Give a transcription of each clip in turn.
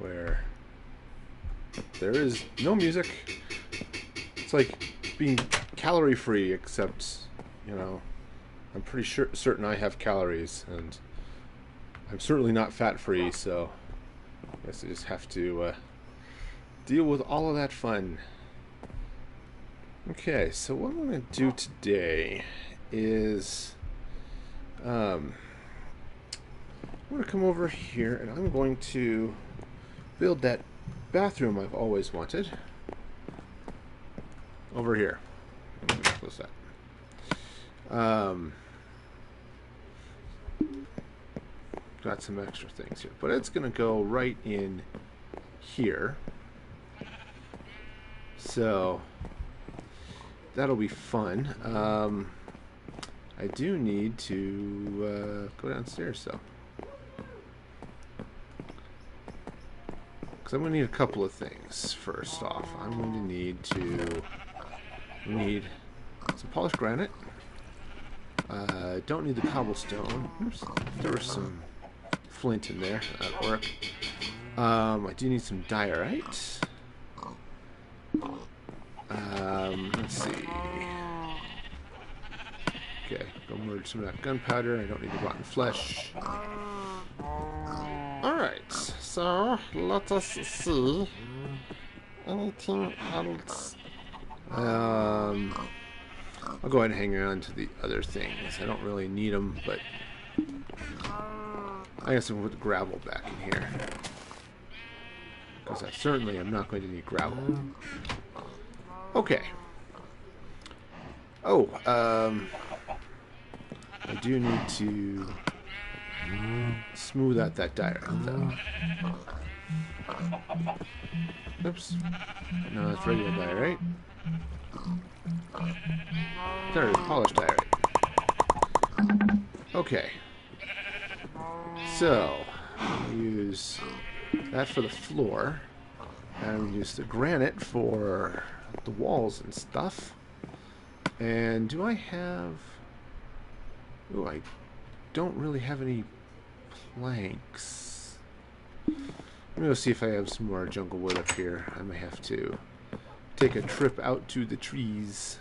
where there is no music. It's like being calorie free, except, you know, I'm pretty certain I have calories, and I'm certainly not fat free, so I guess I just have to deal with all of that fun. Okay, so what I'm going to do today is I'm going to come over here and I'm going to build that bathroom I've always wanted over here. Close that. Got some extra things here, but it's going to go right in here. So that'll be fun. I do need to go downstairs, though. Because I'm going to need a couple of things. First off, I'm going to need some polished granite. Don't need the cobblestone. Oops, there was some flint in there. That'll work. I do need some diorite. Let's see. Okay, go merge some of that gunpowder. I don't need the rotten flesh. Alright, so let us see. Anything else? I'll go ahead and hang on to the other things. I don't really need them, but I guess I'll put the gravel back in here. Because I certainly am not going to need gravel. Okay. Oh, I do need to smooth out that diorite, though. Oops. No, that's regular diorite. There is polished diorite. Okay. So, I'll use that for the floor. And I'll use the granite for the walls and stuff. And do I have... Ooh, I don't really have any planks. Let me go see if I have some more jungle wood up here. I may have to take a trip out to the trees.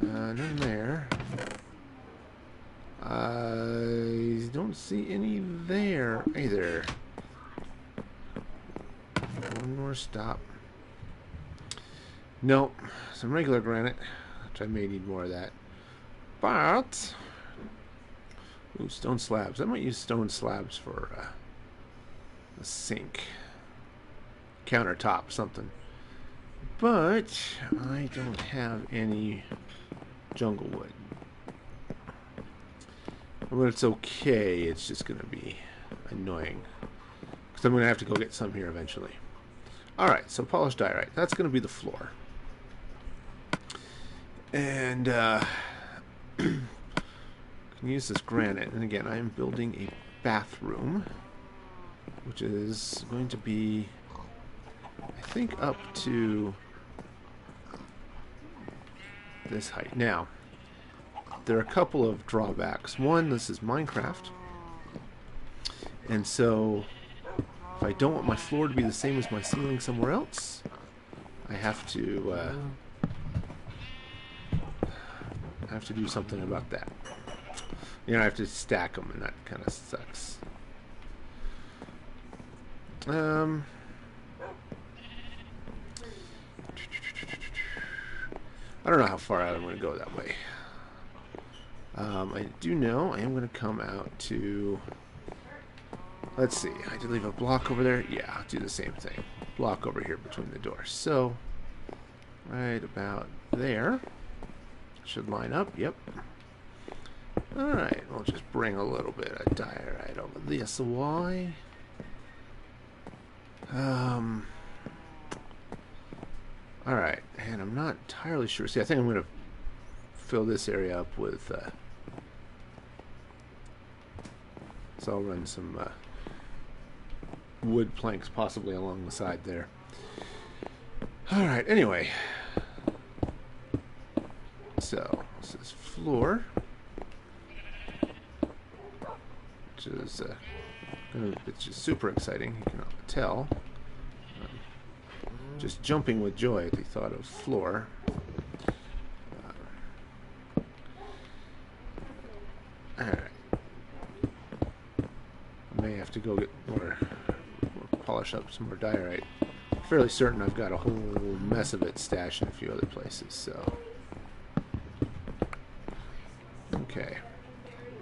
None there. I don't see any there either. One more stop. Nope. Some regular granite, which I may need more of that. But... Ooh, stone slabs. I might use stone slabs for a sink. Countertop, something. But I don't have any jungle wood. But it's okay. It's just going to be annoying. Because I'm going to have to go get some here eventually. Alright, so polished diorite. That's going to be the floor. And can use this granite. And again, I am building a bathroom, which is going to be, I think, up to this height. Now, there are a couple of drawbacks. One, this is Minecraft, and so if I don't want my floor to be the same as my ceiling somewhere else, I have to do something about that. You know, I have to stack them, and that kind of sucks. I don't know how far out I'm going to go that way. I do know I am going to come out to... Let's see. I did leave a block over there. Yeah, I'll do the same thing. Block over here between the doors. So, right about there. Should line up. Yep. Alright, we'll just bring a little bit of diorite over this way. Alright, and I'm not entirely sure. See, I think I'm going to fill this area up with... so I'll run some wood planks possibly along the side there. Alright, anyway. So, this is floor. Which is super exciting. You can tell. Just jumping with joy at the thought of floor. Alright. I may have to go get more polish up some more diorite. Fairly certain I've got a whole mess of it stashed in a few other places, so. Okay.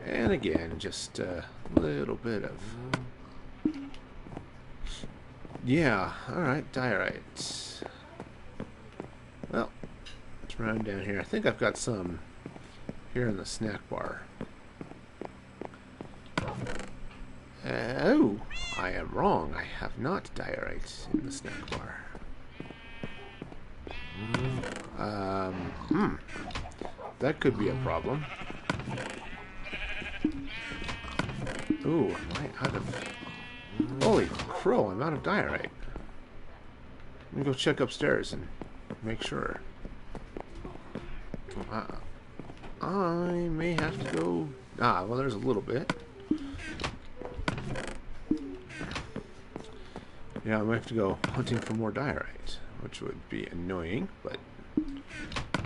And again, just a little bit of... Yeah, alright, diorite. Well, let's run down here. I think I've got some here in the snack bar. Oh, I am wrong. I have not diorite in the snack bar. That could be a problem. Ooh, am I out of... Holy crow, I'm out of diorite. Let me go check upstairs and make sure. I may have to go... Ah, well, there's a little bit. Yeah, I might have to go hunting for more diorite, which would be annoying, but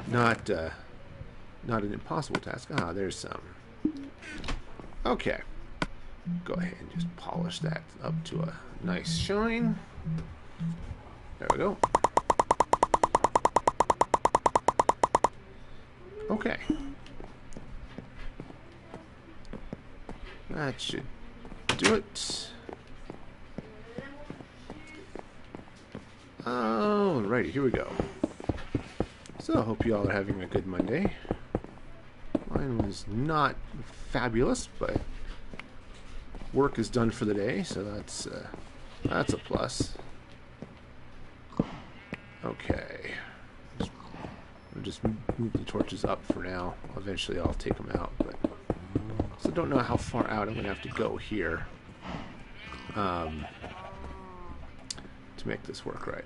not an impossible task. Ah, there's some. Okay. Go ahead and just polish that up to a nice shine. There we go. Okay. That should do it. Alrighty, here we go. So, I hope you all are having a good Monday. Mine was not fabulous, but work is done for the day, so that's a plus. Okay. I'll just move the torches up for now. Eventually I'll take them out, but so I don't know how far out I'm going to have to go here to make this work right.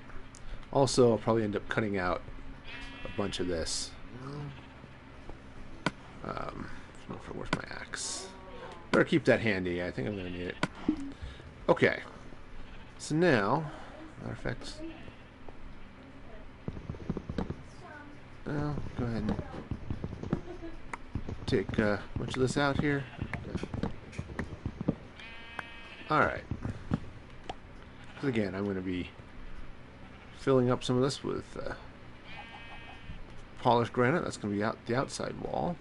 Also, I'll probably end up cutting out a bunch of this. Where's my axe? Better keep that handy. I think I'm going to need it. Okay. So now, matter of fact, well, go ahead and take much of this out here. Alright. Because again, I'm going to be filling up some of this with polished granite. That's going to be out the outside wall.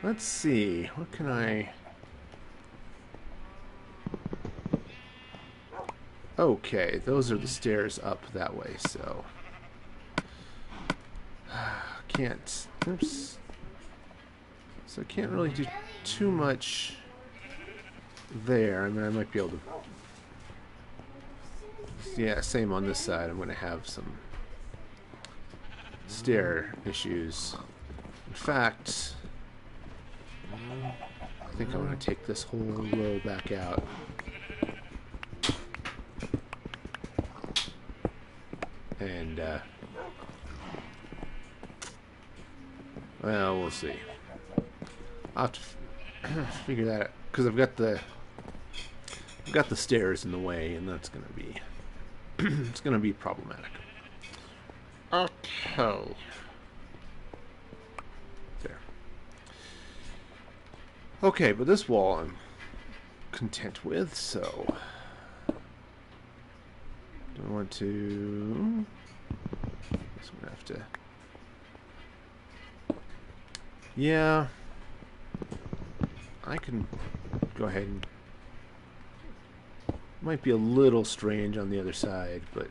Let's see. What can I... Okay, those are the stairs up that way, so... Can't... Oops. So I can't really do too much there. I mean, I might be able to... Yeah, same on this side. I'm going to have some stair issues. In fact, I think I want to take this whole row back out. And, well, we'll see. I'll have to figure that out, because I've got the stairs in the way, and that's going to be it's going to be problematic. Okay. There. Okay, but this wall I'm content with, so do I want to... Guess I'm going to have to... Yeah, I can go ahead and... Might be a little strange on the other side, but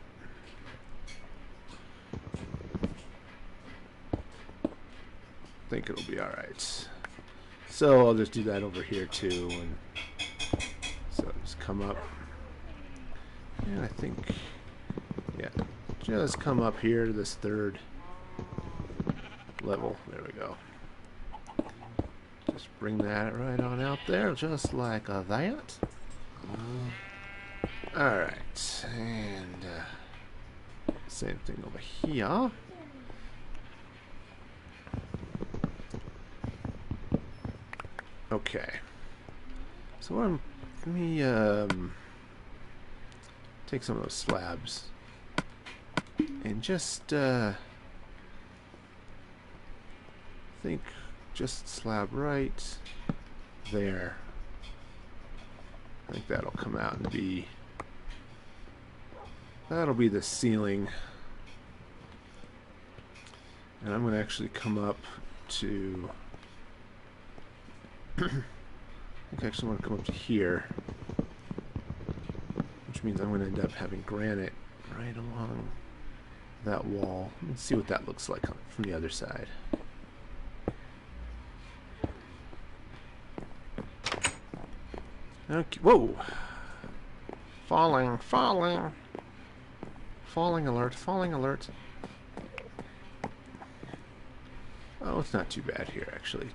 I think it'll be alright. So I'll just do that over here too, and so just come up. And I think, yeah, just come up here to this third level. There we go. Just bring that right on out there, just like that. Alright, and same thing over here. Okay. So what I'm let me take some of those slabs and just think just slab right there. I think that'll come out and be, that'll be the ceiling. And I'm going to actually come up to, I think I actually want to come up to here, which means I'm going to end up having granite right along that wall. Let's see what that looks like from the other side. Okay, whoa! Falling, falling! Falling alert, falling alert. Oh, it's not too bad here, actually.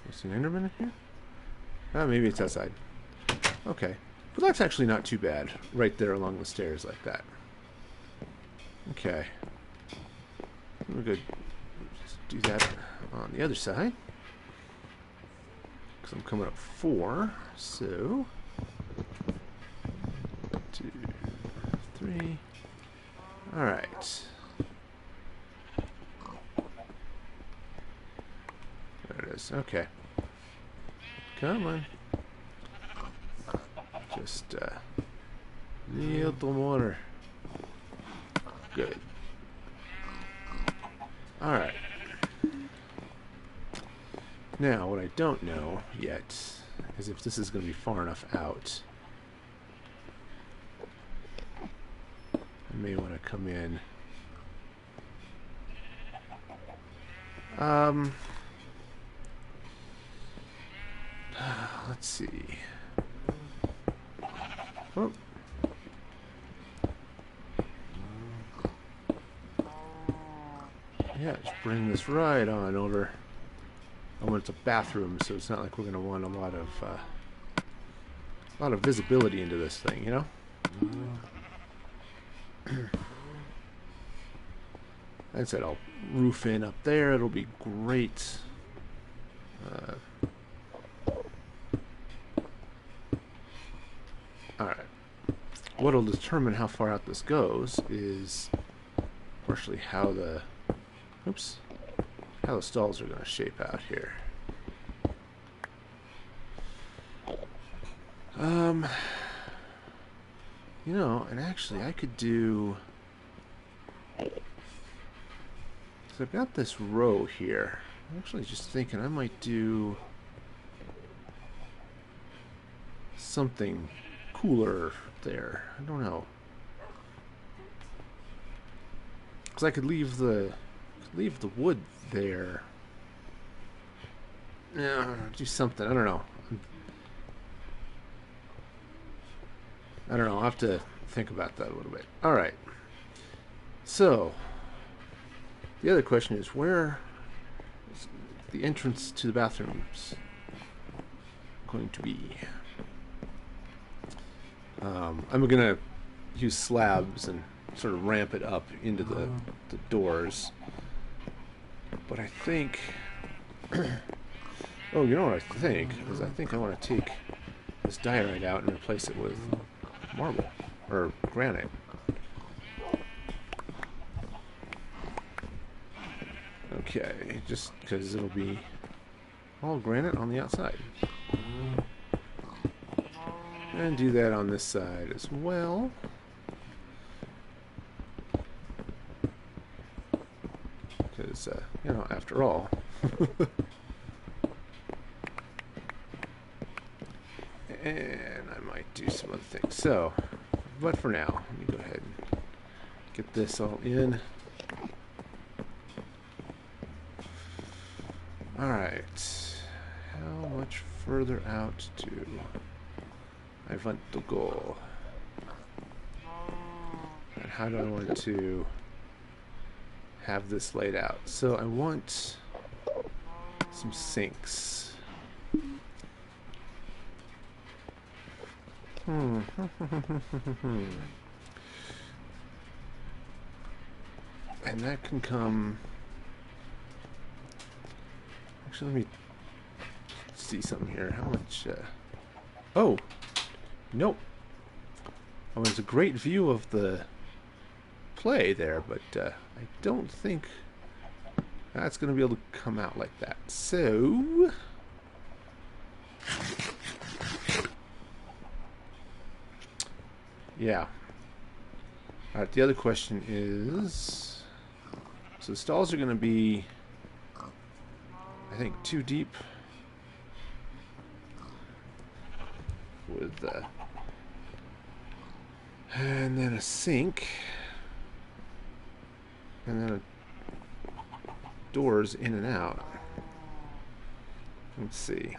Is an Enderman in here? Oh, maybe it's outside. Okay. But that's actually not too bad, right there along the stairs like that. Okay. We're good. Just do that on the other side. Because I'm coming up 4, so 2, 3. Alright. There it is. Okay. Come on. Just little more. Good. Alright. Now, what I don't know yet is if this is going to be far enough out. I may want to come in. Let's see. Oh. Yeah, just bring this right on over. Oh, it's a bathroom, so it's not like we're going to want a lot of visibility into this thing, you know? Like I said, I'll roof in up there. It'll be great. Alright. What'll determine how far out this goes is partially how the stalls are going to shape out here. You know, and actually I could do, so I've got this row here. I'm actually just thinking I might do something cooler there. I don't know. Because I could leave the wood there. Yeah, do something. I don't know. I'll have to think about that a little bit. Alright. So, the other question is, where is the entrance to the bathrooms going to be? I'm going to use slabs and sort of ramp it up into the doors. But I think... oh, you know what I think? Is I think I want to take this diorite out and replace it with marble. Or granite. Okay, just because it'll be all granite on the outside. And do that on this side as well. Because, you know, after all. And I might do some other things. So, but for now, let me go ahead and get this all in. Alright. How much further out do I want to go? And how do I want to have this laid out? So I want some sinks. And that can come... Actually, let me see something here. How much? Oh, nope. Oh, it's a great view of the play there, but I don't think that's going to be able to come out like that. So, yeah. All right. The other question is, so the stalls are going to be, I think, too deep with and then a sink, and then doors in and out. Let's see.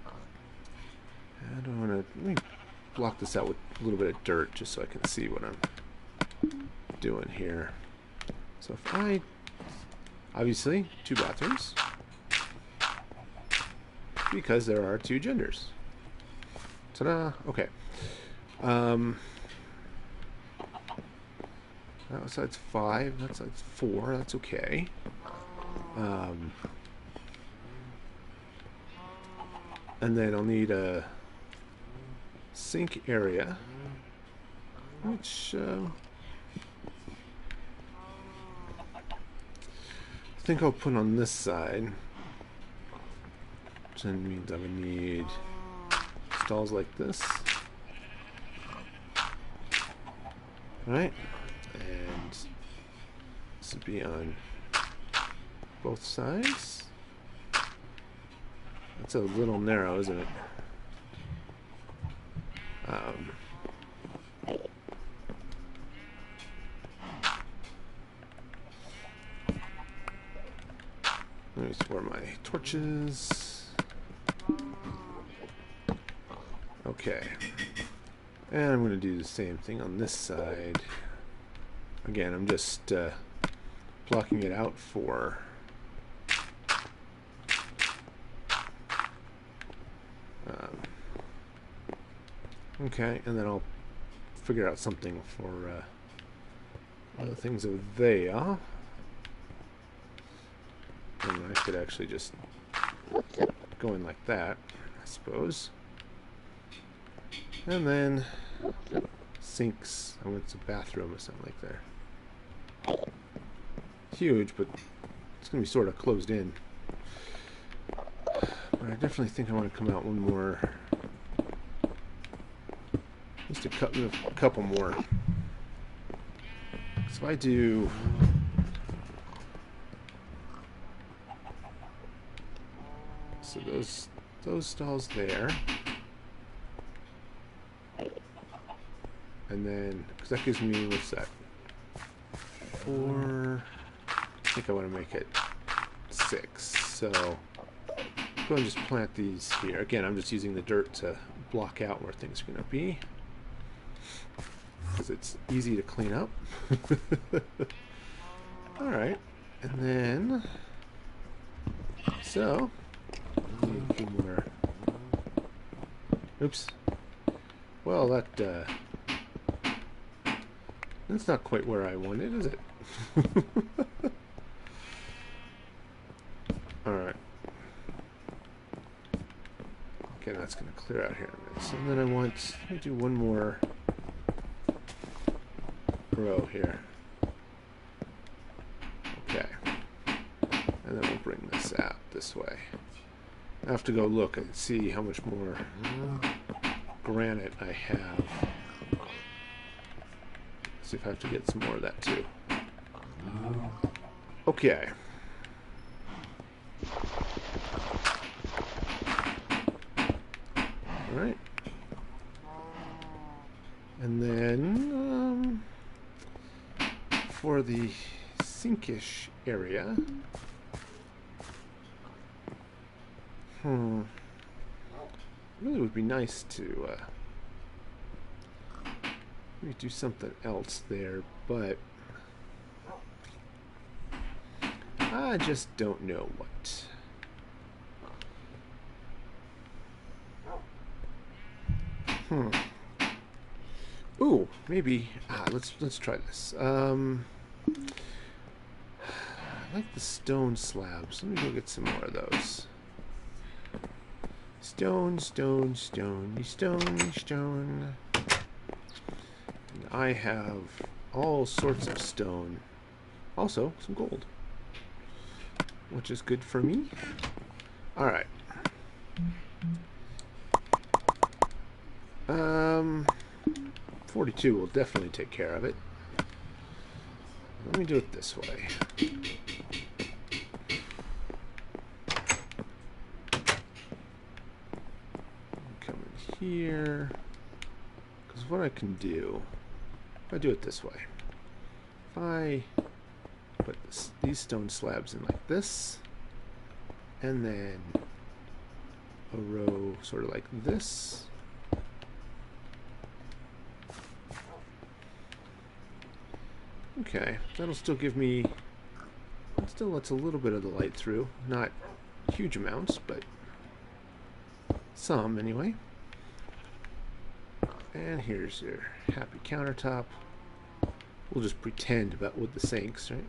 I don't want to. Let me block this out with a little bit of dirt just so I can see what I'm doing here. So if I, obviously, 2 bathrooms, because there are 2 genders. Ta-da! Okay. That side's 5. That side's 4. That's okay. And then I'll need a sink area, which I think I'll put on this side. Which then means I would need stalls like this. Right? And this would be on both sides. That's a little narrow, isn't it? Let me store my torches. Okay. And I'm going to do the same thing on this side. Again, I'm just blocking it out for okay, and then I'll figure out something for other things over there. And I could actually just go in like that, I suppose. And then sinks. I went to bathroom or something like there. Huge, but it's going to be sort of closed in. But I definitely think I want to come out one more. Just a couple more. So if I do so those stalls there, and then because that gives me, what's that? 4. I think I want to make it 6. So go ahead and just plant these here. Again, I'm just using the dirt to block out where things are going to be, because it's easy to clean up. Alright, and then so need a few more. Oops. Well, that's not quite where I wanted, is it? Alright. Okay, that's going to clear out here in a minute. So then let me do one more row here. Okay. And then we'll bring this out this way. I have to go look and see how much more granite I have. See if I have to get some more of that too. Okay. Alright. And then for the sinkish area, really would be nice to maybe do something else there, but I just don't know what. Ooh, maybe let's try this. I like the stone slabs. Let me go get some more of those. Stone, stone, stone, stone, stone. And I have all sorts of stone. Also, some gold, which is good for me. Alright. 42 will definitely take care of it. Let me do it this way. Come in here. Because what I can do, if I do it this way, if I put these stone slabs in like this, and then a row sort of like this. Okay, that'll still give me, it still lets a little bit of the light through. Not huge amounts, but some anyway. And here's your happy countertop. We'll just pretend about with the sinks, right?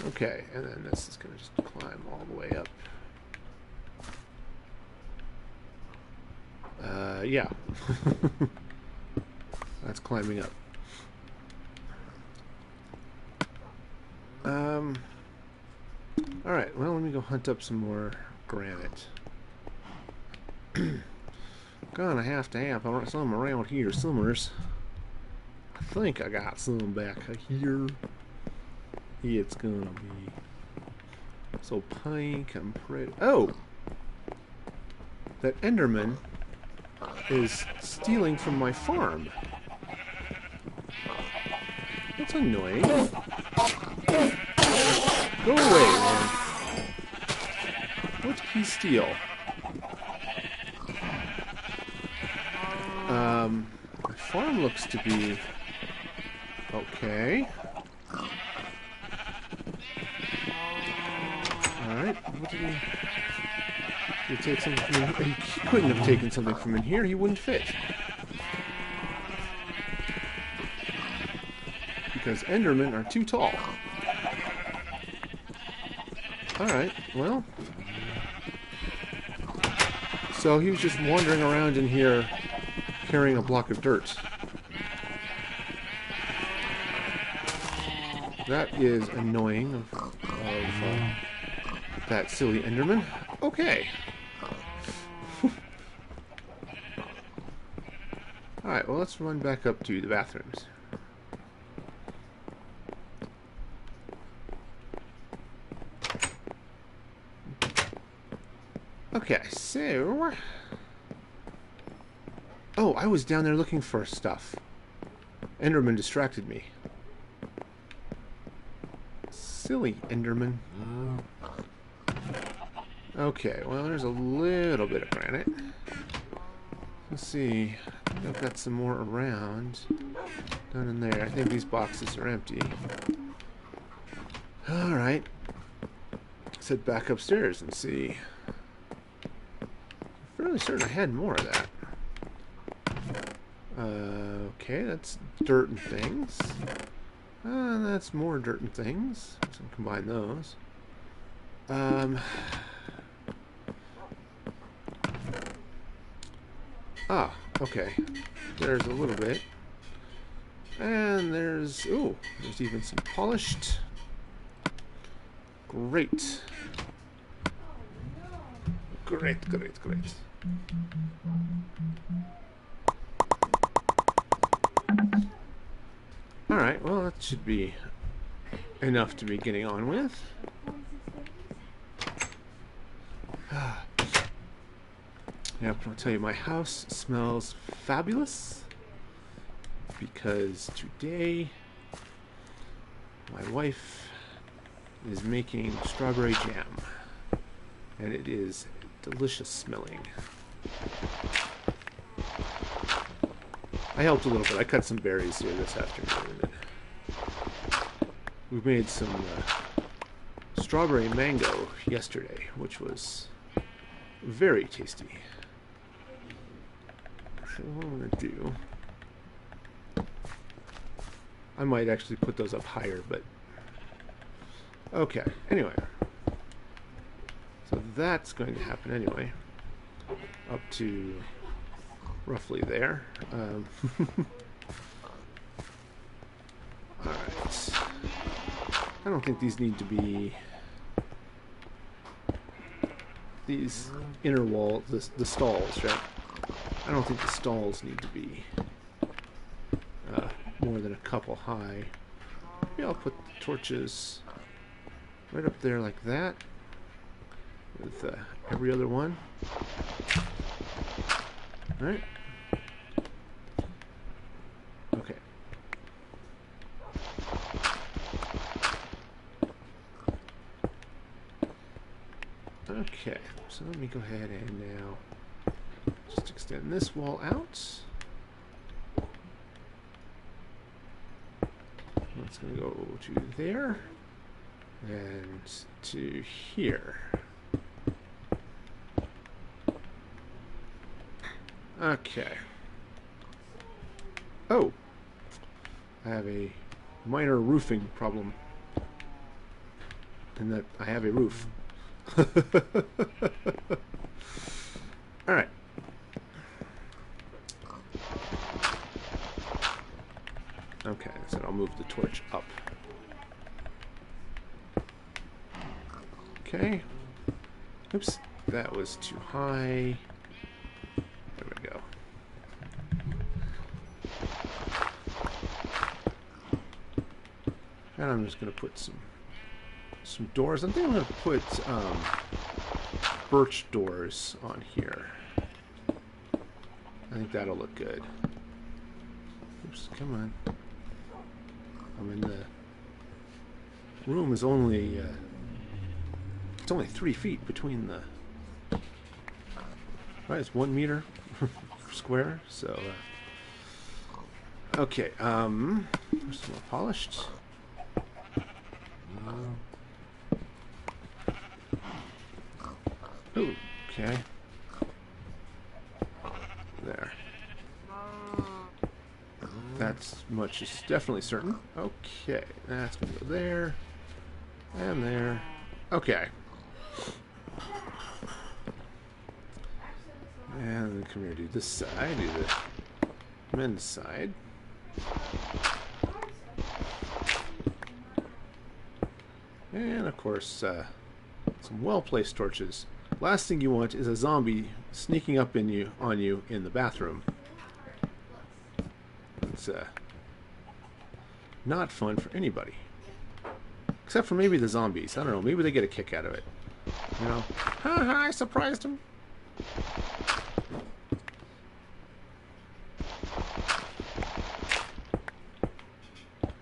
Okay, and then this is going to just climb all the way up. Yeah. That's climbing up. Alright, well, let me go hunt up some more granite. Gonna have to have some around here, summers. I think I got some back here. It's gonna be so pink and pretty. Oh! That Enderman is stealing from my farm. That's annoying. Go away, man. What did he steal? My farm looks to be okay. Alright, what did he... Did he take something from in here? He couldn't have taken something from in here, he wouldn't fit. Because Endermen are too tall. Alright, well. So he was just wandering around in here carrying a block of dirt. That is annoying of that silly Enderman. Okay. Alright, well, let's run back up to the bathrooms. Okay, so... Oh, I was down there looking for stuff. Enderman distracted me. Silly Enderman. Okay, well, there's a little bit of granite. Let's see. I think I've got some more around. Down in there. I think these boxes are empty. Alright. Let's head back upstairs and see. I'm fairly certain I had more of that. Okay, that's dirt and things. That's more dirt and things. Let's combine those. Okay. There's a little bit. And there's... Ooh, there's even some polished. Great. Great, great, great. Alright, well, that should be enough to be getting on with. Yeah, I'll tell you, my house smells fabulous because today my wife is making strawberry jam and it is delicious smelling. I helped a little bit. I cut some berries here this afternoon. We made some strawberry mango yesterday, which was very tasty. So what I'm going to do I might actually put those up higher, but okay. Anyway, so that's going to happen anyway, up to roughly there. All right. I don't think these need to be these inner walls, the stalls, right? I don't think the stalls need to be more than a couple high. Maybe I'll put the torches right up there like that with every other one. All right. Okay. Okay, so let me go ahead and now just extend this wall out. It's going to go to there and to here. Okay. Oh, I have a minor roofing problem in that I have a roof. All right. Okay, so I'll move the torch up. Okay. Oops, that was too high. There we go. And I'm just going to put some doors. I think I'm going to put birch doors on here. I think that'll look good. Oops, come on. I'm in the room is only it's only 3 feet between the right. It's 1 meter square. So okay. There's some more polished. Ooh, okay. There. That's much is definitely certain. Okay, that's gonna go there and there. Okay. And then come here, do this side, do the men's side. And of course, some well-placed torches. Last thing you want is a zombie sneaking up on you in the bathroom. It's not fun for anybody, except for maybe the zombies. I don't know. Maybe they get a kick out of it. You know, ha ha! I surprised him.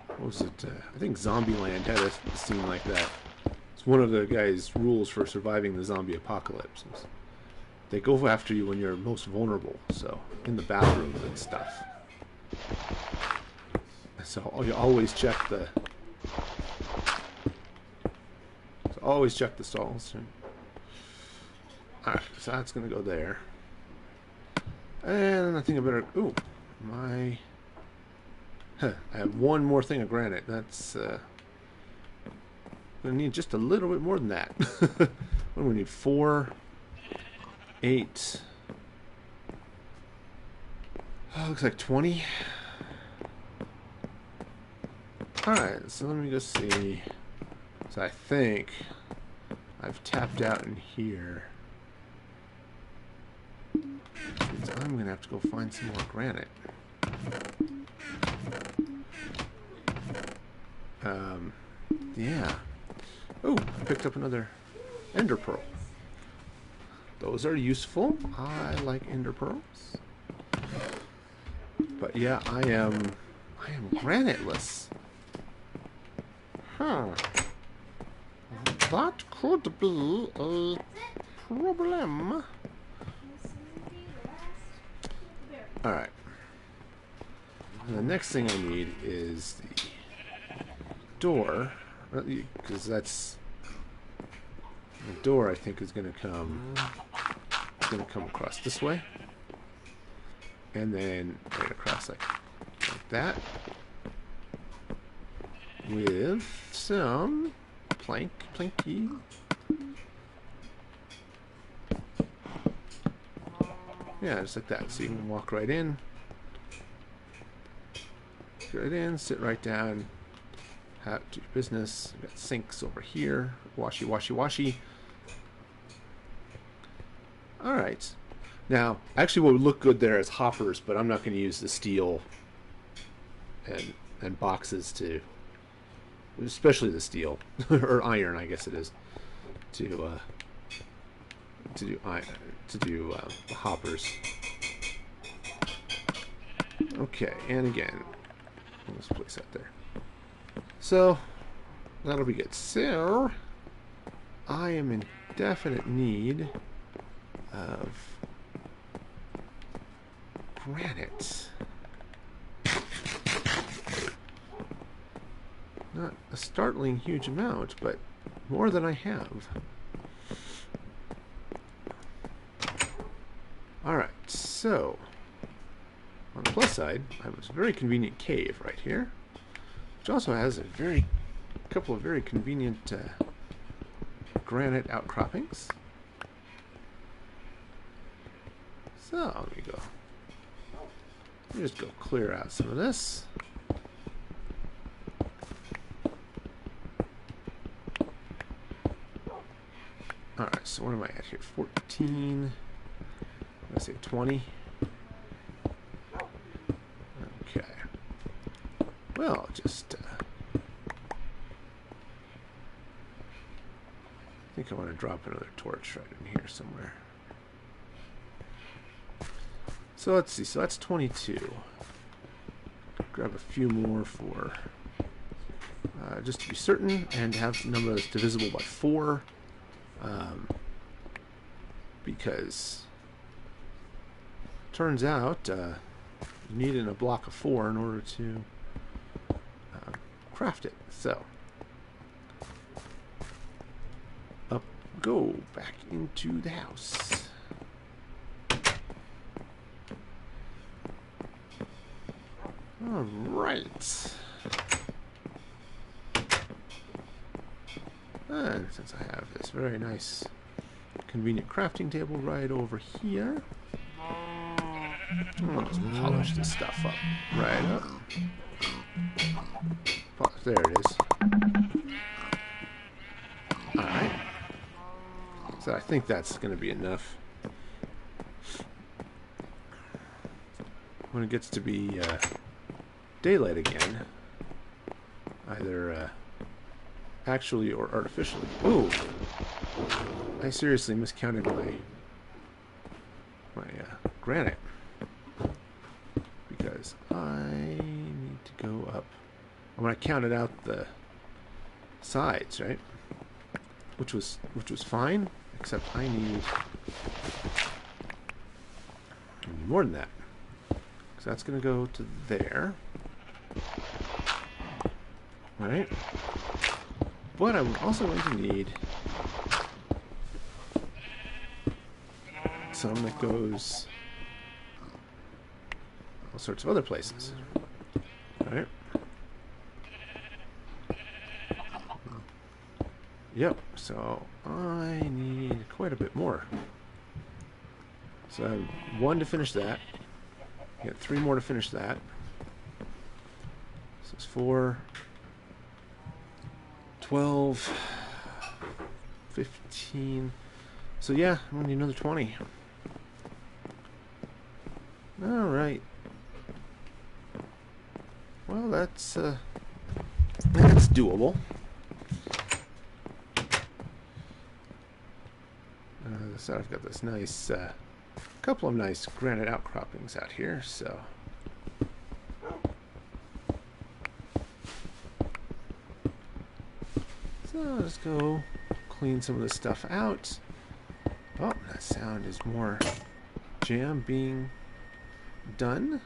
What was it? I think Zombieland had a scene like that. It's one of the guy's rules for surviving the zombie apocalypse. They go after you when you're most vulnerable. So in the bathrooms and stuff. So you always check the. So always check the stalls. Alright, so that's gonna go there. And I think I better. Ooh, my. I have one more thing of granite. That's gonna need just a little bit more than that. What do we need? 4, 8. Oh, looks like 20. Alright, so let me go see. So I think I've tapped out in here. So I'm going to have to go find some more granite. Yeah. Oh, I picked up another ender pearl. Those are useful. I like ender pearls. But yeah, I am graniteless. Huh. That could be a problem. Alright. The next thing I need is the door. Because that's... The door, I think, is going to come across this way. And then right across like that. with some planky. Yeah, just like that. So you can walk right in. Right in, sit right down, do your business. We've got sinks over here. Washy, washy, washy. Alright. Now, actually what would look good there is hoppers, but I'm not going to use the steel and boxes to, especially the steel, or iron, I guess it is, to do hoppers. Okay, and again, let's place that there. So that'll be good. So I am in definite need of granite. Not a startling huge amount, but more than I have. Alright, so on the plus side, I have a very convenient cave right here, which also has a couple of very convenient granite outcroppings. So let me go. Let me just go clear out some of this. Alright, so what am I at here? 14. Let's say 20. Okay. Well, just I think I want to drop another torch right in here somewhere. So let's see. So that's 22. Grab a few more for just to be certain, and have the number that's divisible by 4. Because turns out you need in a block of 4 in order to craft it. So up, go back into the house. All right. And since I have this very nice convenient crafting table right over here, I'll just polish this stuff up. Right up. There it is. Alright. So I think that's going to be enough. When it gets to be daylight again, either actually or artificially. Ooh! I seriously miscounted my granite. Because I need to go up. When I counted out the sides, right? Which was fine, except I need more than that. So that's going to go to there. Right? But I'm also going to need some that goes all sorts of other places. Alright. Yep, so I need quite a bit more. So I have 1 to finish that. I got 3 more to finish that. So it's 4, 12, 15. So yeah, I'm gonna need another 20. Alright. Well, that's doable. So I've got this nice, couple of nice granite outcroppings out here, so. So let's go clean some of this stuff out. Oh, that sound is more jam being done,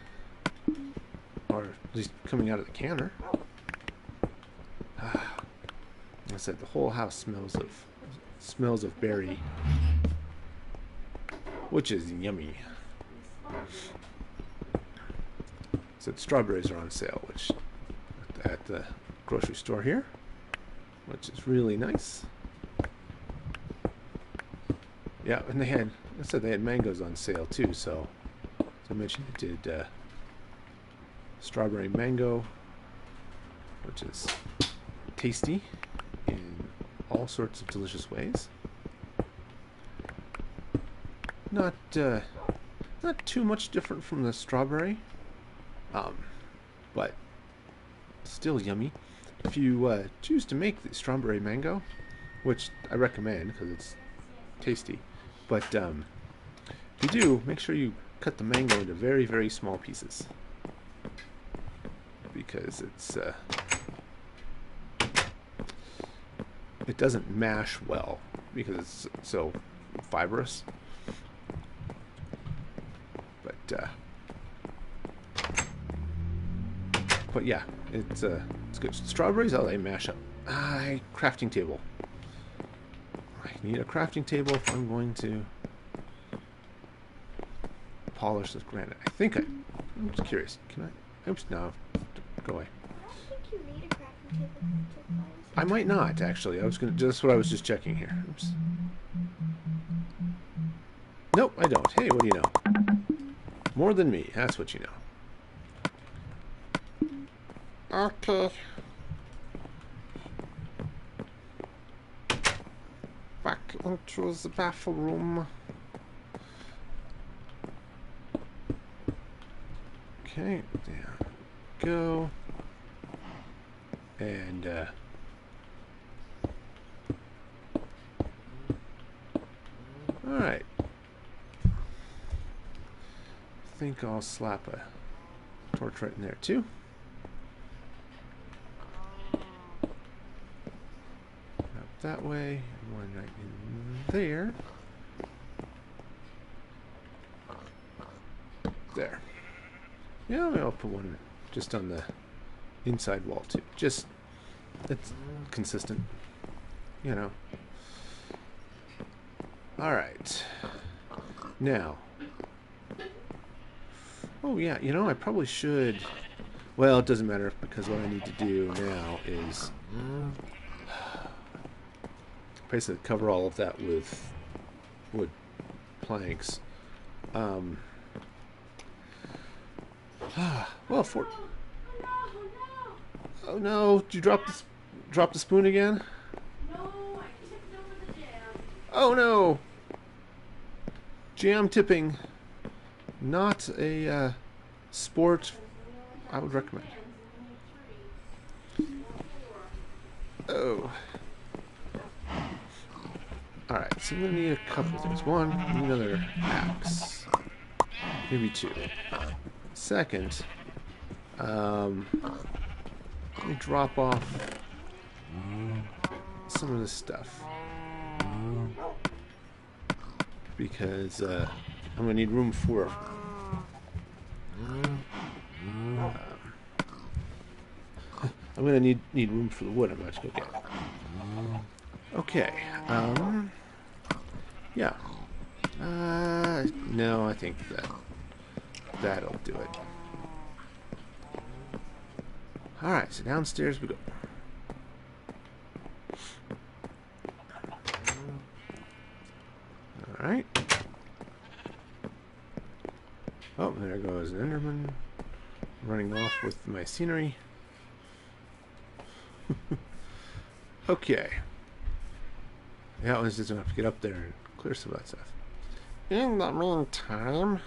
or at least coming out of the canner. I said the whole house smells of berry, which is yummy. Said strawberries are on sale, which at the grocery store here, which is really nice. Yeah, and I said they had mangoes on sale too, so as I mentioned, it did strawberry mango, which is tasty in all sorts of delicious ways. Not too much different from the strawberry, but still yummy. If you choose to make the strawberry mango, which I recommend because it's tasty, but if you do, make sure you cut the mango into very, very small pieces, because it doesn't mash well because it's so fibrous. But yeah, it's good. Strawberries, they mash up. Crafting table. I need a crafting table if I'm going to polish this granite. I'm just curious. Can I? Oops, no. Go away. I don't think you need a crafting table to polish. I might not, actually. That's what I was just checking here. Oops. Nope, I don't. Hey, what do you know? More than me, that's what you know. Okay. Back into the bathroom. Okay, there we go. And alright. I think I'll slap a torch right in there too. Up that way, and one right in there. There. Yeah, maybe I'll put one just on the inside wall too. Just, it's consistent, you know. Alright. Now. Oh yeah, you know, I probably should... Well, it doesn't matter because what I need to do now is basically cover all of that with wood planks. Well, oh no! Did you drop the spoon again? No, I tipped over the jam. Oh no! Jam tipping, not a sport I would recommend. Oh. Alright, so I'm going to need a couple of things. One, I need another axe. Maybe two. Second, let me drop off some of this stuff. Because I'm going to need room for... I'm going to need room for the wood I'm about to go get. Okay, yeah. No, I think that'll do it. Alright, so downstairs we go. Alright. Oh, there goes an Enderman running off with my scenery. Okay. Yeah, I was just gonna have to get up there and clear some of that stuff. In the meantime,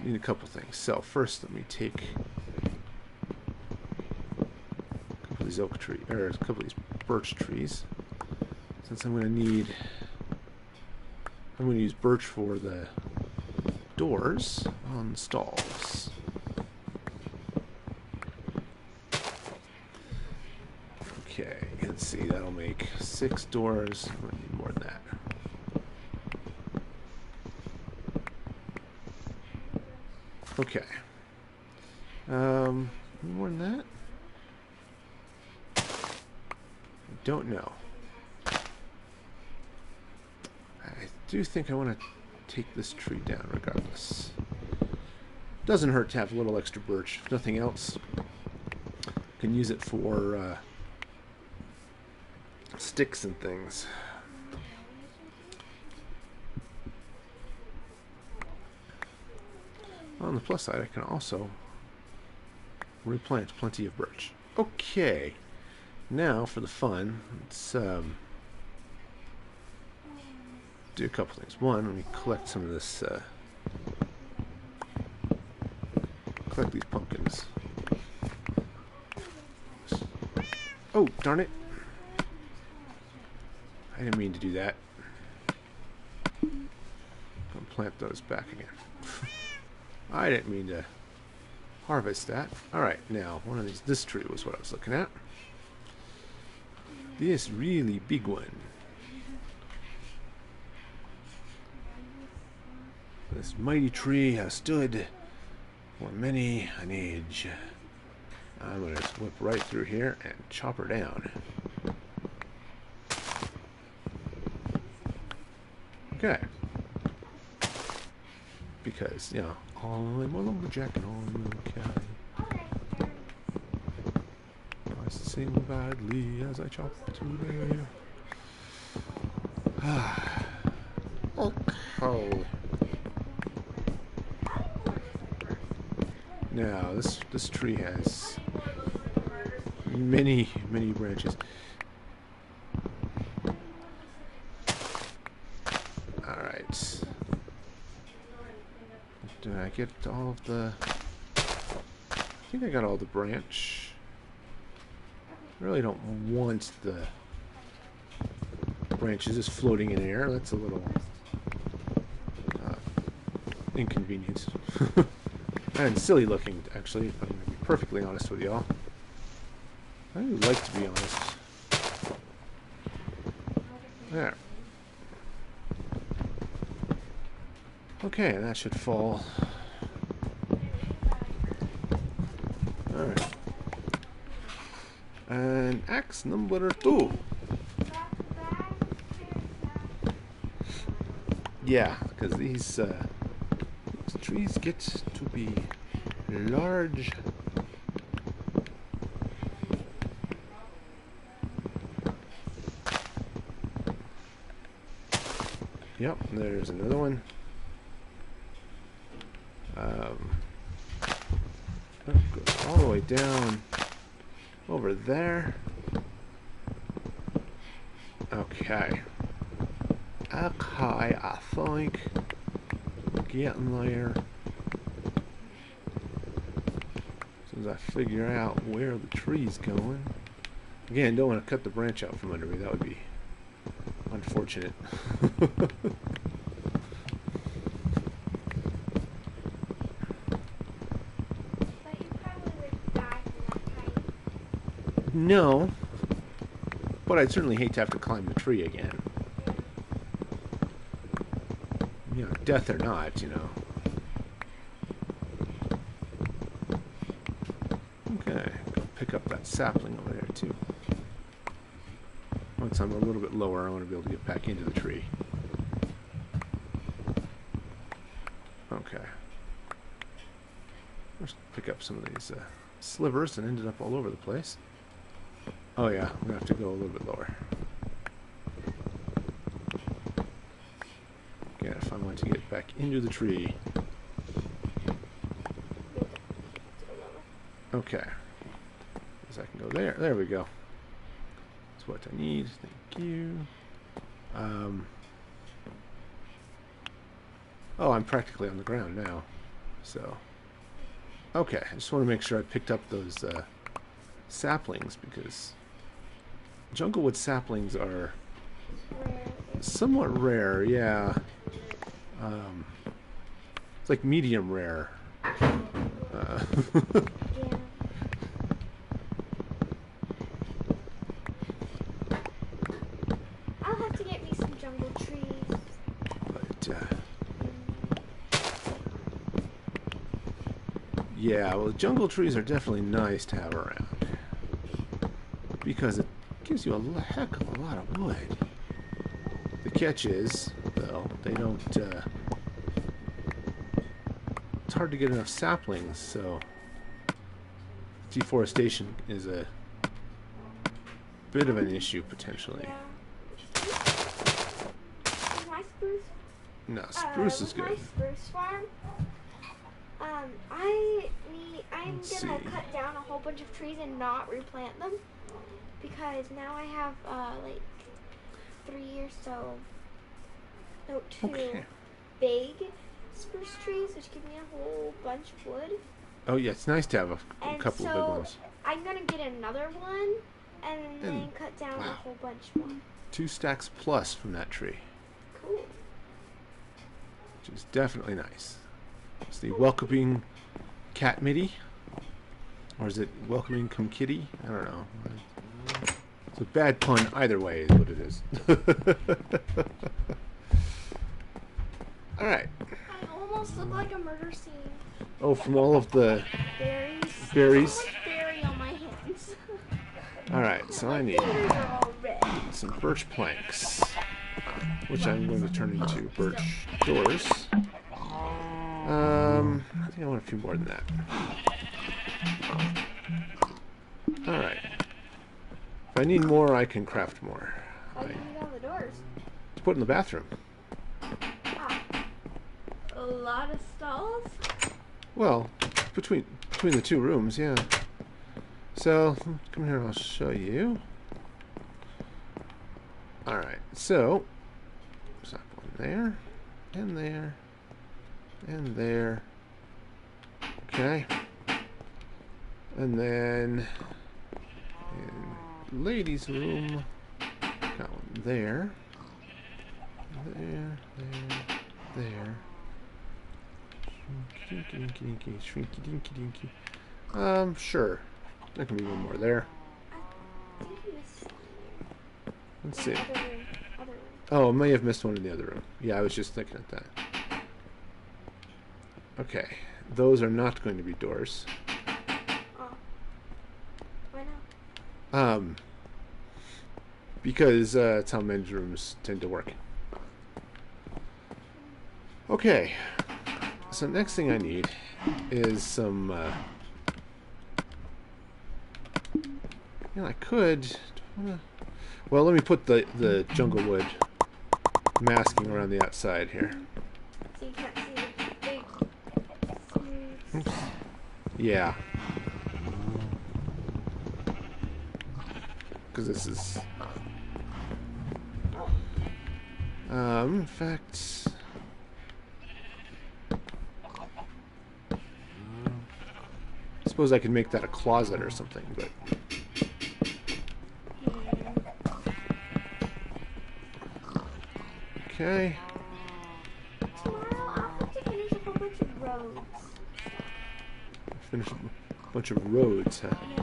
need a couple things. So first, let me take a couple of these oak trees, or a couple of these birch trees, since I'm gonna use birch for the doors on the stalls. Okay, let's see, that'll make 6 doors. I'm gonna need more than that. Okay. More than that? I don't know. I do think I want to take this tree down regardless. Doesn't hurt to have a little extra birch, if nothing else. can use it for sticks and things. On the plus side, I can also replant plenty of birch. Okay, now for the fun, let's do a couple things. One, let me collect some of this, collect these pumpkins. Oh, darn it. I didn't mean to do that. Gonna plant those back again. I didn't mean to harvest that. Alright, now, one of these, this tree was what I was looking at. This really big one. This mighty tree has stood for many an age. I'm going to whip right through here and chop her down. Okay. Because, you know, I'm a lumberjack and I'm a cow. I sing badly as I chop today. Okay. Now, this tree has many branches. Alright. Did I get all of the... I think I got all the branch. I really don't want the branches just floating in air. That's a little inconvenient. And silly looking, actually, if I'm going to be perfectly honest with y'all. I would like to be honest. There. Okay, that should fall. Alright. And axe number 2. Yeah, because these trees get to be large. Yep, there's another one. That goes all the way down over there. Okay. Okay, I think getting there. As soon as I figure out where the tree's going. Again, don't want to cut the branch out from under me. That would be unfortunate. No, but I'd certainly hate to have to climb the tree again. You know, death or not, you know. Okay, go pick up that sapling over there too. Once I'm a little bit lower, I want to be able to get back into the tree. Okay. Let's pick up some of these slivers and ended up all over the place. Oh yeah, I'm going to have to go a little bit lower. Again, if I want to get back into the tree. Okay. So I can go there. There we go. That's what I need. Thank you. Oh, I'm practically on the ground now. So. Okay, I just want to make sure I picked up those saplings because junglewood saplings are somewhat rare, yeah. It's like medium rare. Yeah. I'll have to get me some jungle trees. But, yeah, well, jungle trees are definitely nice to have around because it gives you a heck of a lot of wood. The catch is, though, they don't, it's hard to get enough saplings, so deforestation is a bit of an issue potentially. Yeah. Is my spruce? No, spruce is with good. my spruce farm, I'm Let's gonna see. cut down a whole bunch of trees and not replant them because now I have like 3 or so, no, 2 Okay. big spruce trees, which give me a whole bunch of wood. Oh yeah, it's nice to have a And couple of big so ones. I'm gonna get another one and then And cut down a wow. whole bunch more. 2 stacks plus from that tree, Cool. which is definitely nice. It's the welcoming cat MIDI, or is it welcoming cum kitty? I don't know. It's a bad pun either way is what it is. Alright. I almost look like a murder scene. Oh, from all of the Berries. berries. There's so much berry on my hands. Alright, so I need Fingers are all red. some birch planks, which I'm going to turn into birch doors. I think I want a few more than that. Alright. If I need more, I can craft more. How do you need all the doors? To put in the bathroom. Ah. A lot of stalls? Well, between the 2 rooms, yeah. So, come here, I'll show you. Alright, so, stop one there, and there, and there. Okay. And then, in ladies' room, got one there, there, there. Shrinky dinky dinky, shrinky dinky dinky. Sure. There can be one more there. I think you missed one. Let's In see. the other room. Other room. Oh, I may have missed one in the other room. Yeah, I was just looking at that. Okay. Those are not going to be doors. Oh. Why not? Because that's how men's rooms tend to work. Okay. So next thing I need is some, you know, I could, well, let me put the jungle wood masking around the outside here. So you can't see the big smooth. Oops. Yeah. Because this is, in fact, I suppose I could make that a closet or something, but okay. Tomorrow I'll have to finish a whole bunch of roads. Finish a bunch of roads, huh? Yeah.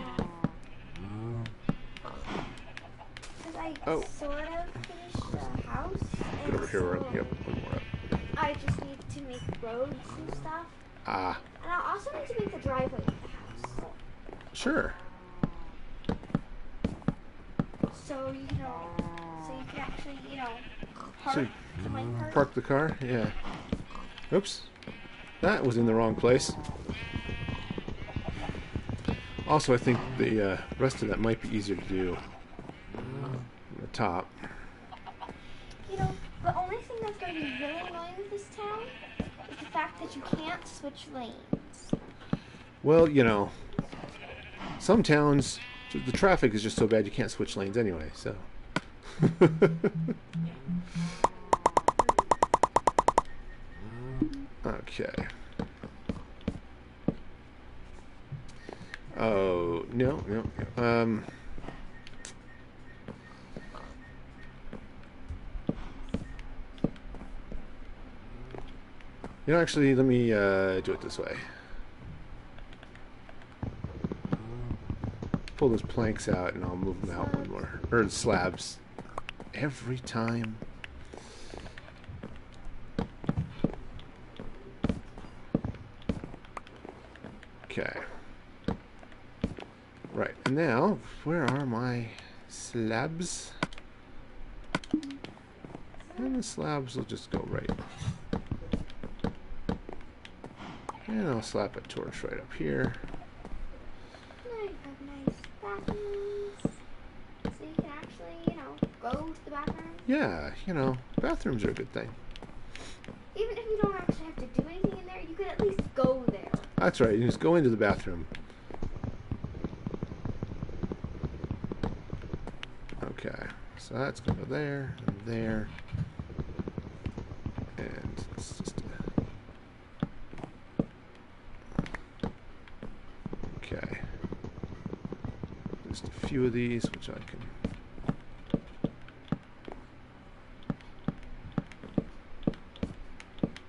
Because I Oh. sort of finished the house. Get And over here where I so can get one more up. I just need to make roads and stuff. Ah, And I also need to make the driveway to the house. sure. So you know, so you can actually, park So the mine park. park the car? Yeah. Oops. That was in the wrong place. Also, I think the rest of that might be easier to do on the top. The only thing that's going to be really annoying with this town is the fact that you can't switch lanes. Well, you know, some towns, the traffic is just so bad you can't switch lanes anyway, so. Okay. Oh, no, no, no. You know, actually, let me do it this way. Pull those planks out and I'll move them out one more. Or the slabs. Every time. Okay. Right, and now, where are my slabs? And the slabs will just go right. And I'll slap a torch right up here. Nice. bathrooms, so you can actually, go to the bathroom. Yeah, bathrooms are a good thing. Even if you don't actually have to do anything in there, you could at least go there. That's right. You just go into the bathroom. Okay, so that's going to go there and there. And it's just okay. Just a few of these, which I can.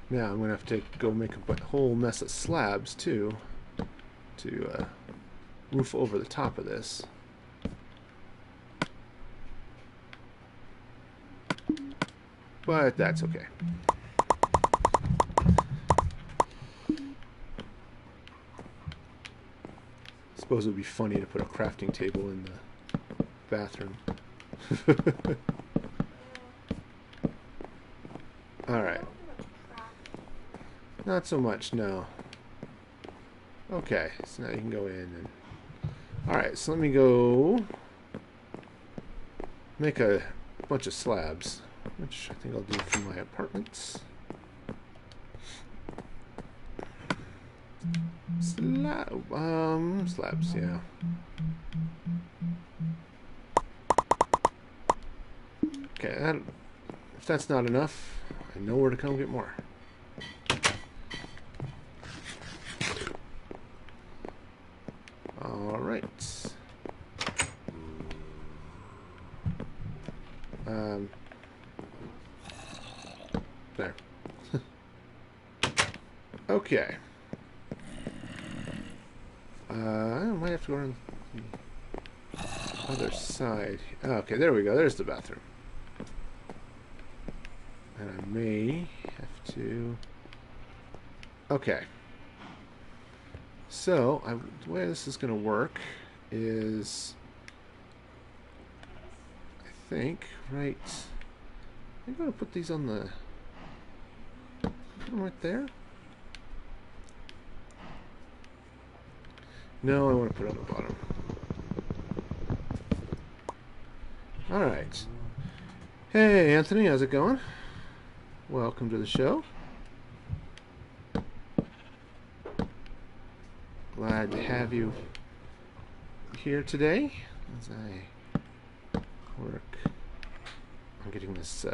Now I'm going to have to go make a whole mess of slabs too to roof over the top of this. But that's okay. Suppose it would be funny to put a crafting table in the bathroom. Alright. Not so much, no. Okay, so now you can go in and... Alright, so let me go make a bunch of slabs, which I think I'll do for my apartments. Slabs, yeah. Okay, if that's not enough, I know where to come get more. All right. There. Okay. I might have to go around the other side. Okay, there we go. There's the bathroom. And I may have to... Okay. So, the way this is going to work is... I think, right... I'm going to put these on the... Put them right there? No, I want to put it on the bottom. Alright. Hey, Anthony, how's it going? Welcome to the show. Glad to have you here today as I work on getting this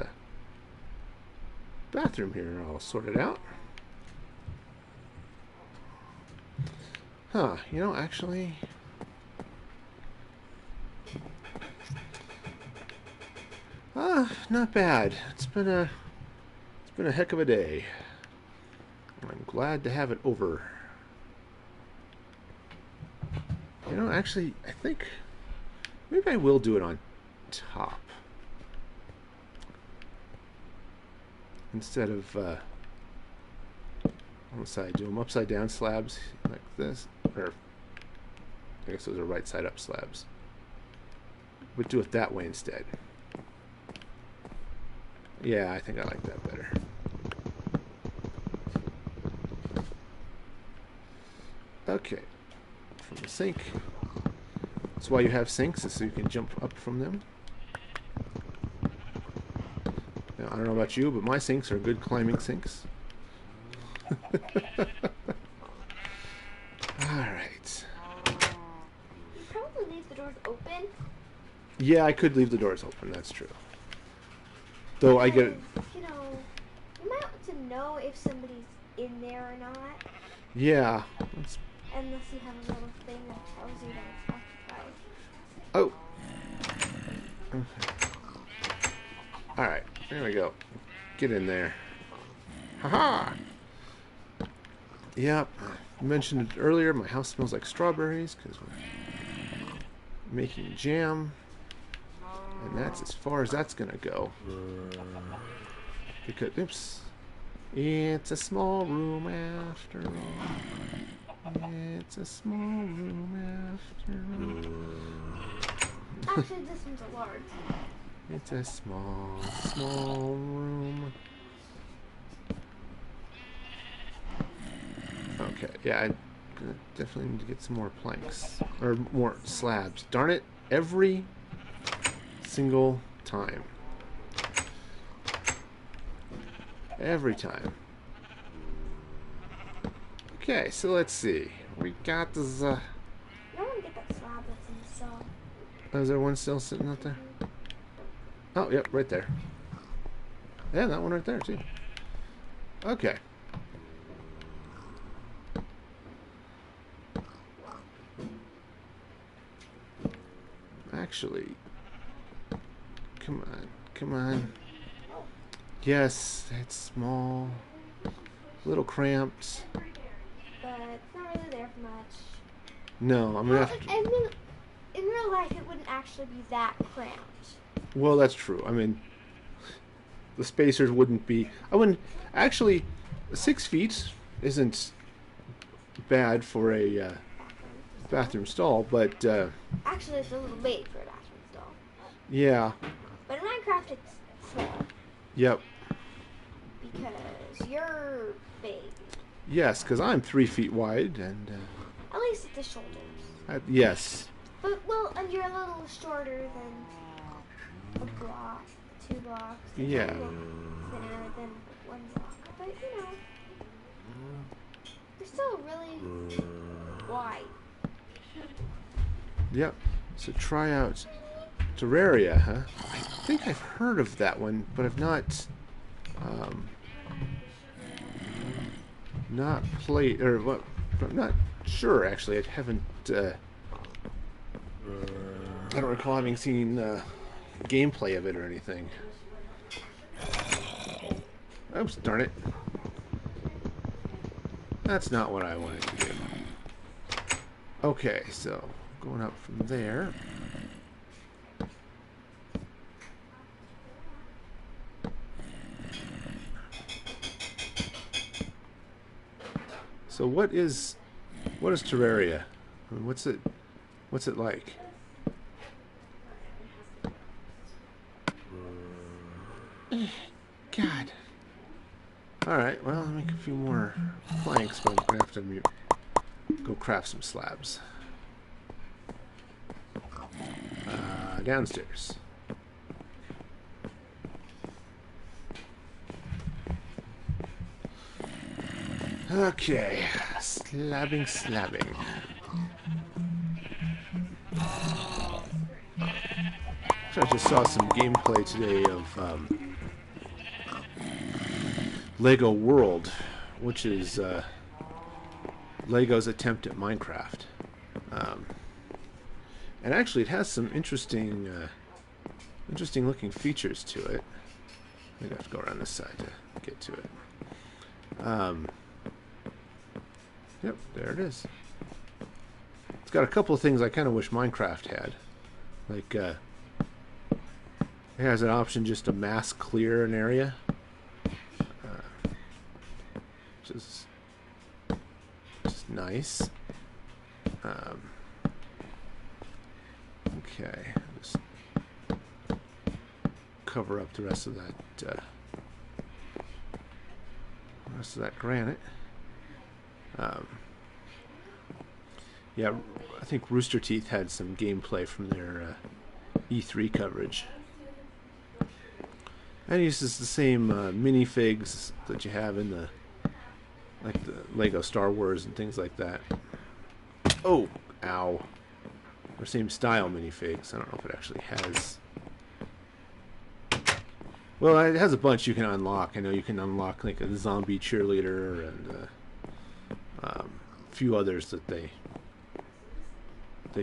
bathroom here all sorted out. Huh, actually... not bad. It's been a heck of a day. I'm glad to have it over. Actually, I think maybe I will do it on top instead of on the side. Do them upside down slabs like this, or I guess those are right side up slabs. But do it that way instead. Yeah, I think I like that better. Okay, from the sink. That's why you have sinks, is so you can jump up from them. Now, I don't know about you, but my sinks are good climbing sinks. Alright. You probably leave the doors open. Yeah, I could leave the doors open, that's true. Though I get... You might want to know if somebody's in there or not. Yeah. Unless you have a little thing that tells you that it's occupied. Oh. Okay. Alright, there we go. Get in there. Haha! Yep. I mentioned it earlier, my house smells like strawberries because we're making jam. And that's as far as that's gonna go. Because, oops. It's a small room after all. It's a small room after all. Actually, this one's a large. It's a small room. Okay, yeah, I Gonna definitely need to get some more planks. Or more slabs. Darn it. Every single time. Every time. Okay, so let's see. We got this, I want to get that slab that's in the cell. Oh, is there one still sitting out there? Oh, yep, right there. Yeah, that one right there, too. Okay. Actually, come on, come on. Yes, it's small, a little cramped. But it's not really there for much. No, I'm gonna have to. I mean, in real life, it wouldn't actually be that cramped. Well, that's true. I mean, the spacers wouldn't be. I wouldn't actually. 6 feet isn't bad for a bathroom stall, but Actually, it's a little big for a bathroom stall. yeah. But in Minecraft, it's small. Yep. Because you're big. Yes, because I'm 3 feet wide, and At least at the shoulders. yes. But, well, and you're a little shorter than a block, 2 blocks. Yeah. Thinner than 1 block. But, you know, you're still really wide. Yep. So try out Terraria, huh? I think I've heard of that one, but I've not played, or what? I'm not sure actually. I haven't. I don't recall having seen gameplay of it or anything. Oops, darn it. That's not what I wanted to do. Okay, so going up from there. So what is Terraria? I mean, what's it like? God. Alright, well, I'll make a few more planks, but I'm going to have to go craft some slabs. Downstairs. Okay, slabbing. So I just saw some gameplay today of Lego World, which is Lego's attempt at Minecraft. And actually, it has some interesting looking features to it. I think I have to go around this side to get to it. Yep, there it is. It's got a couple of things I kind of wish Minecraft had. Like, it has an option just to mass clear an area. Which is nice. Okay, just cover up the rest of that granite. Yeah, I think Rooster Teeth had some gameplay from their E3 coverage. And it uses the same minifigs that you have in the Lego Star Wars and things like that. Oh, ow. Or same style minifigs. I don't know if it actually has. Well, it has a bunch you can unlock. I know you can unlock like a zombie cheerleader and a few others that they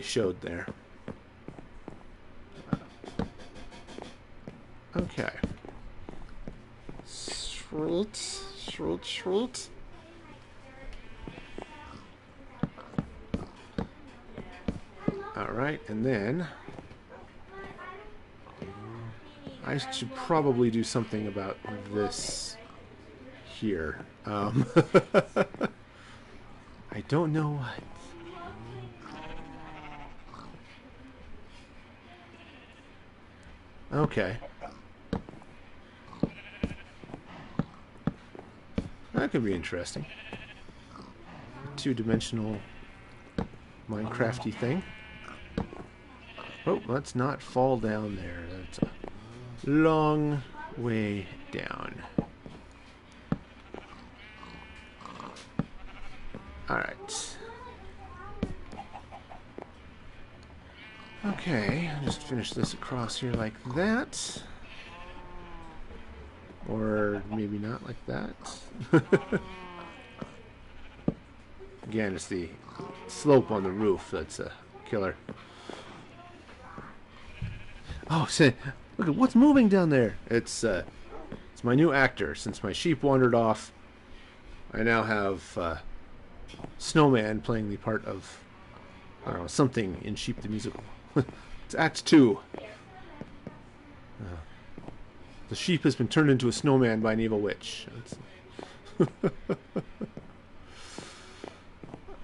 showed there. Okay. Sweet. Alright, and then I should probably do something about this here. I don't know what. Okay. That could be interesting. two-dimensional Minecrafty thing. Oh, let's not fall down there. That's a long way down. Alright. Okay, I'll just finish this across here like that. Or maybe not like that. Again, it's the slope on the roof that's a killer. Oh, say, look at what's moving down there. It's my new actor. Since my sheep wandered off, I now have Snowman playing the part of, I don't know, something in Sheep the Musical. It's Act 2. The sheep has been turned into a snowman by an evil witch.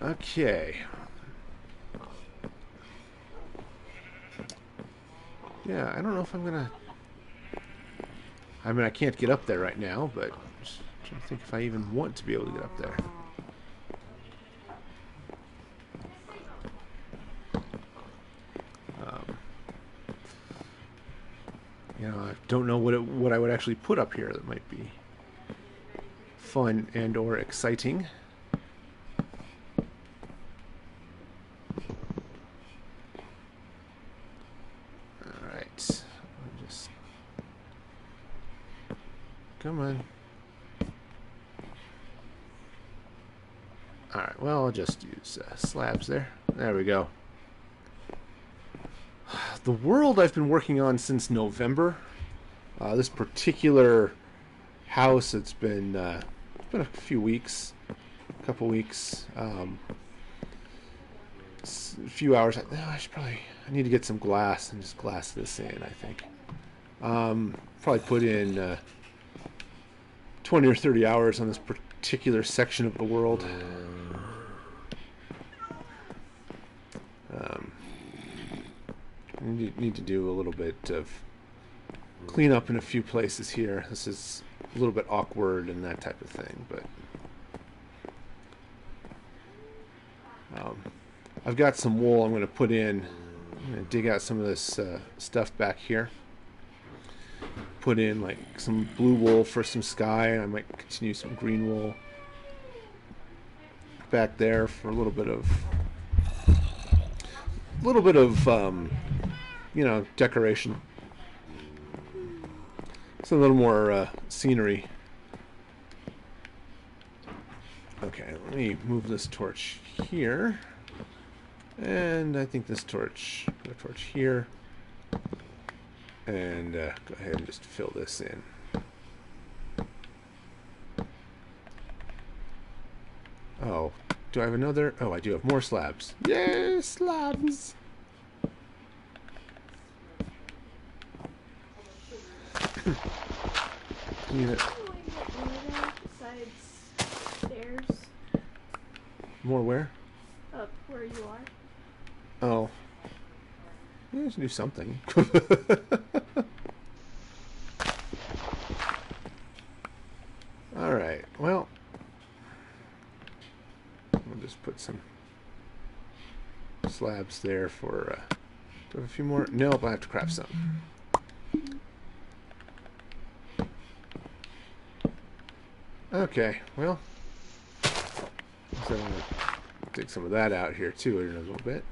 Okay. Yeah, I don't know if I'm gonna... I mean, I can't get up there right now, but I'm just trying to think if I even want to be able to get up there. You know, I don't know what I would actually put up here that might be fun and or exciting. Alright. Just... Come on. Alright, well, I'll just use slabs there. There we go. The world I've been working on since November. This particular house, it's been a few weeks, a couple weeks, a few hours. I need to get some glass and just glass this in. I think probably put in 20 or 30 hours on this particular section of the world. Need to do a little bit of clean up in a few places here. This is a little bit awkward and that type of thing, but I've got some wool I'm going to put in. I'm going to dig out some of this stuff back here. Put in like some blue wool for some sky. I might continue some green wool back there for a little bit of you know, decoration. It's a little more scenery. Okay, let me move this torch here. And I think this torch, put a torch here. And go ahead and just fill this in. Oh, do I have another? Oh, I do have more slabs. Yay, slabs! Besides stairs. More where? Up where you are. Oh. Let's do something. Alright, well. We'll just put some slabs there for, do I have a few more? Nope, I have to craft some. Okay, well, so I'm going to dig some of that out here too in a little bit.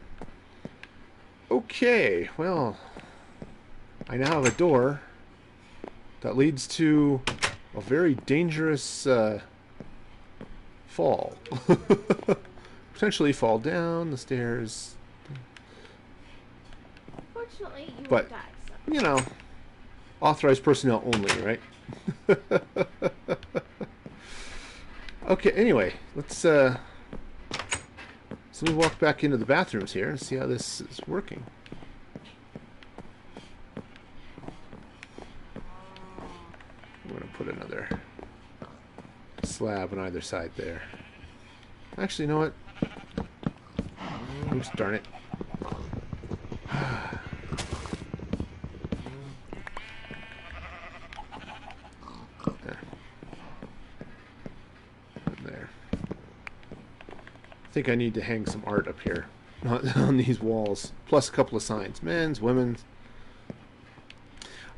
Okay, well, I now have a door that leads to a very dangerous fall. Potentially fall down the stairs. Fortunately, you But, won't die. So. you know, authorized personnel only, right? Okay, anyway, let's let me walk back into the bathrooms here and see how this is working. I'm going to put another slab on either side there. Actually, you know what? Oops, darn it. There. think I need to hang some art up here on these walls, plus a couple of signs, men's, women's.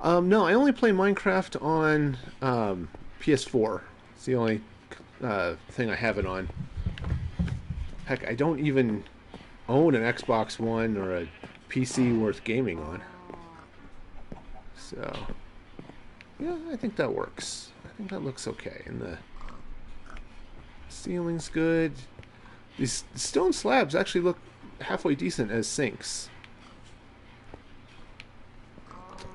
No, I only play Minecraft on PS4. It's the only thing I have it on. Heck, I don't even own an Xbox One or a PC worth gaming on. So, yeah, I think that works. I think that looks okay. And the ceiling's good. These stone slabs actually look halfway decent as sinks.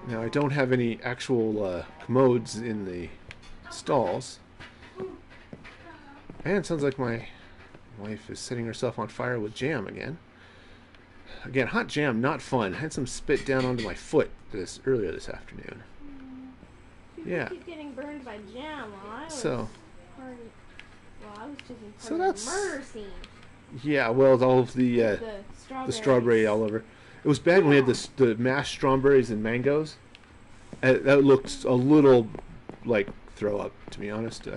Now, I don't have any actual commodes in the stalls. And it sounds like my wife is setting herself on fire with jam again. Again, hot jam, not fun. I had some spit down onto my foot earlier this afternoon. Yeah. Keep getting burned by jam while I was choosing So that's the murder scene. Yeah, well, all of the strawberry all over. It was bad when we had the mashed strawberries and mangoes. That looked a little like throw up, to be honest.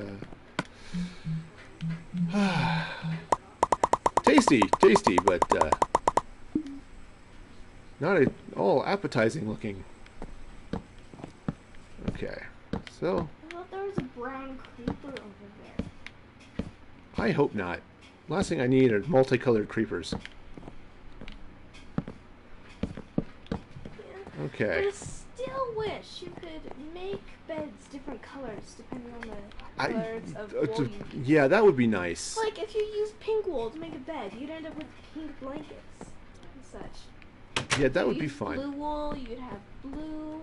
Tasty, but not at all appetizing looking. Okay, so I thought there was a brown creeper over there. I hope not. Last thing I need are multicolored creepers. Okay. But I still wish you could make beds different colors depending on the colors of wool you use. Yeah, that would be nice. Like if you use pink wool to make a bed, you'd end up with pink blankets and such. Yeah, that would If be you fun. Blue wool, you'd have blue.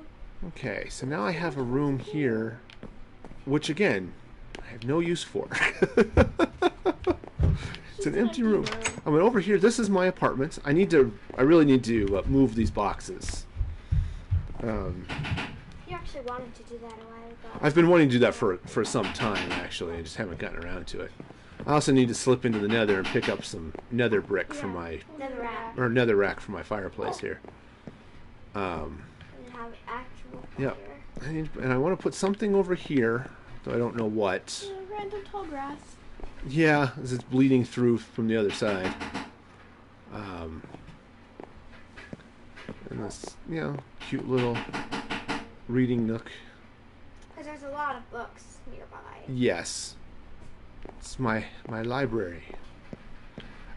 Okay, so now I have a room here, which again, I have no use for. It's an empty room. I mean, over here, this is my apartment. I really need to move these boxes. You actually wanted to do that a while ago. I've been wanting to do that for some time, actually. I just haven't gotten around to it. I also need to slip into the nether and pick up some nether brick for my netherrack for my fireplace here. And have actual Yeah, fire. and I want to put something over here, though I don't know what. Random tall grass. Yeah, as it's bleeding through from the other side. And this, cute little reading nook. Because there's a lot of books nearby. Yes. It's my library.